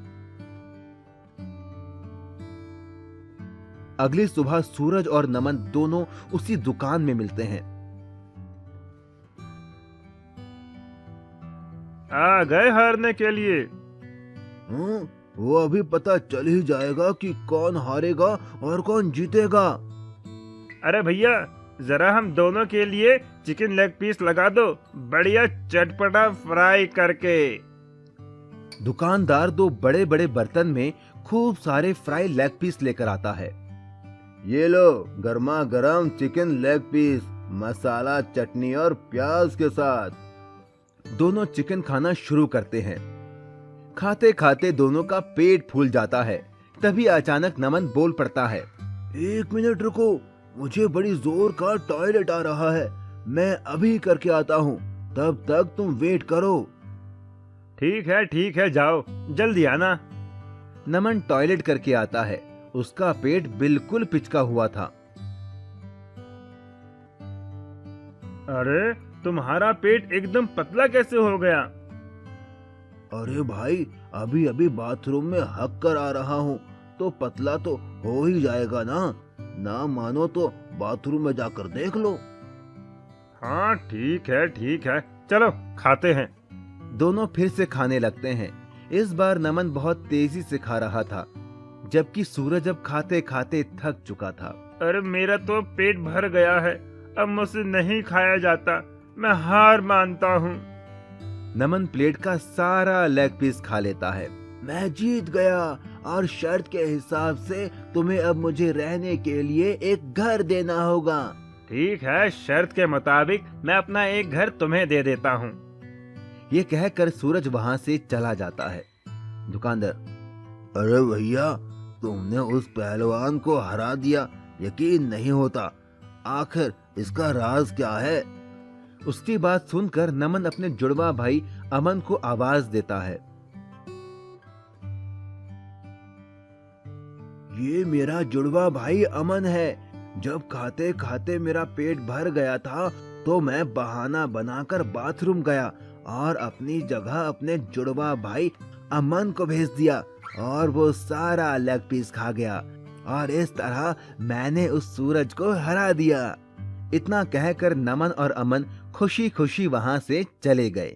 अगली सुबह सूरज और नमन दोनों उसी दुकान में मिलते हैं। आ गए हारने के लिए? वो अभी पता चल ही जाएगा कि कौन हारेगा और कौन जीतेगा। अरे भैया, जरा हम दोनों के लिए चिकन लेग पीस लगा दो, बढ़िया चटपटा फ्राई करके। दुकानदार दो बड़े बड़े बर्तन में खूब सारे फ्राई लेग पीस लेकर आता है। ये लो, गर्मा गर्म चिकन लेग पीस, मसाला, चटनी और प्याज के साथ। दोनों चिकन खाना शुरू करते हैं। खाते खाते दोनों का पेट फूल जाता है। तभी अचानक नमन बोल पड़ता है, 1 मिनट रुको, मुझे बड़ी जोर का टॉयलेट आ रहा है। मैं अभी करके आता हूँ, तब तक तुम वेट करो। ठीक है, जाओ, जल्दी आना। नमन टॉयलेट करके आता है। उसका पेट बिल्कुल पिचका हुआ था। अरे तुम्हारा पेट एकदम पतला कैसे हो गया? अरे भाई, अभी अभी बाथरूम में हक कर आ रहा हूँ, तो पतला तो हो ही जाएगा ना मानो तो बाथरूम में जाकर देख लो। हाँ ठीक है, चलो खाते हैं। दोनों फिर से खाने लगते हैं। इस बार नमन बहुत तेजी से खा रहा था, जबकि सूरज अब खाते खाते थक चुका था। अरे मेरा तो पेट भर गया है, अब मुझसे नहीं खाया जाता, मैं हार मानता हूँ। नमन प्लेट का सारा लेग पीस खा लेता है। मैं जीत गया और शर्त के हिसाब से तुम्हें अब मुझे रहने के लिए एक घर देना होगा। ठीक है, शर्त के मुताबिक मैं अपना एक घर तुम्हें दे देता हूँ। ये कहकर सूरज वहाँ से चला जाता है। दुकानदार, अरे भैया, तुमने उस पहलवान को हरा दिया, यकीन नहीं होता। आखिर इसका राज क्या है? उसकी बात सुनकर नमन अपने जुड़वा भाई अमन को आवाज देता है। ये मेरा जुड़वा भाई अमन है। जब खाते खाते मेरा पेट भर गया था तो मैं बहाना बनाकर बाथरूम गया और अपनी जगह अपने जुड़वा भाई अमन को भेज दिया और वो सारा लेग पीस खा गया और इस तरह मैंने उस सूरज को हरा दिया। इतना कहकर नमन और अमन खुशी खुशी वहां से चले गए।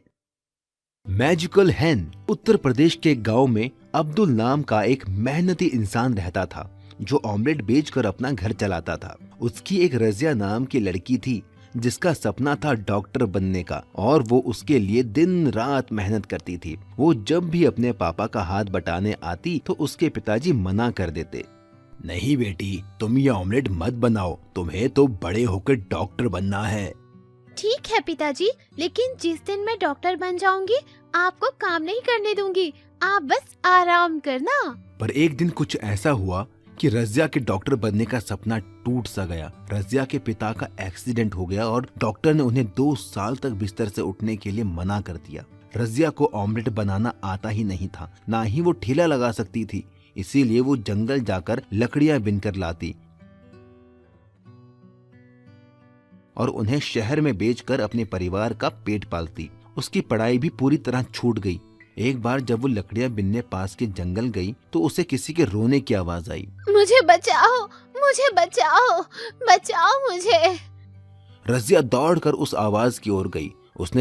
मैजिकल हैन। उत्तर प्रदेश के गांव में अब्दुल नाम का एक मेहनती इंसान रहता था जो ऑमलेट बेचकर अपना घर चलाता था। उसकी एक रजिया नाम की लड़की थी जिसका सपना था डॉक्टर बनने का और वो उसके लिए दिन रात मेहनत करती थी। वो जब भी अपने पापा का हाथ बटाने आती तो उसके पिताजी मना कर देते। नहीं बेटी, तुम ये ऑमलेट मत बनाओ, तुम्हें तो बड़े होकर डॉक्टर बनना है। ठीक है पिताजी, लेकिन जिस दिन मैं डॉक्टर बन जाऊंगी आपको काम नहीं करने दूंगी, आप बस आराम करना। पर एक दिन कुछ ऐसा हुआ कि रजिया के डॉक्टर बनने का सपना टूट सा गया। रजिया के पिता का एक्सीडेंट हो गया और डॉक्टर ने उन्हें 2 साल तक बिस्तर से उठने के लिए मना कर दिया। रजिया को ऑमलेट बनाना आता ही नहीं था, ना ही वो ठेला लगा सकती थी, इसीलिए वो जंगल जाकर लकड़ियां बिनकर लाती और उन्हें शहर में बेचकर अपने परिवार का पेट पालती। उसकी पढ़ाई भी पूरी तरह छूट गई। एक बार जब वो लकड़ियां बिनने पास के जंगल गई तो उसे किसी के रोने की आवाज आई। मुझे बचाओ, मुझे बचाओ, बचाओ मुझे। रजिया दौड़कर उस आवाज की ओर गई। उसने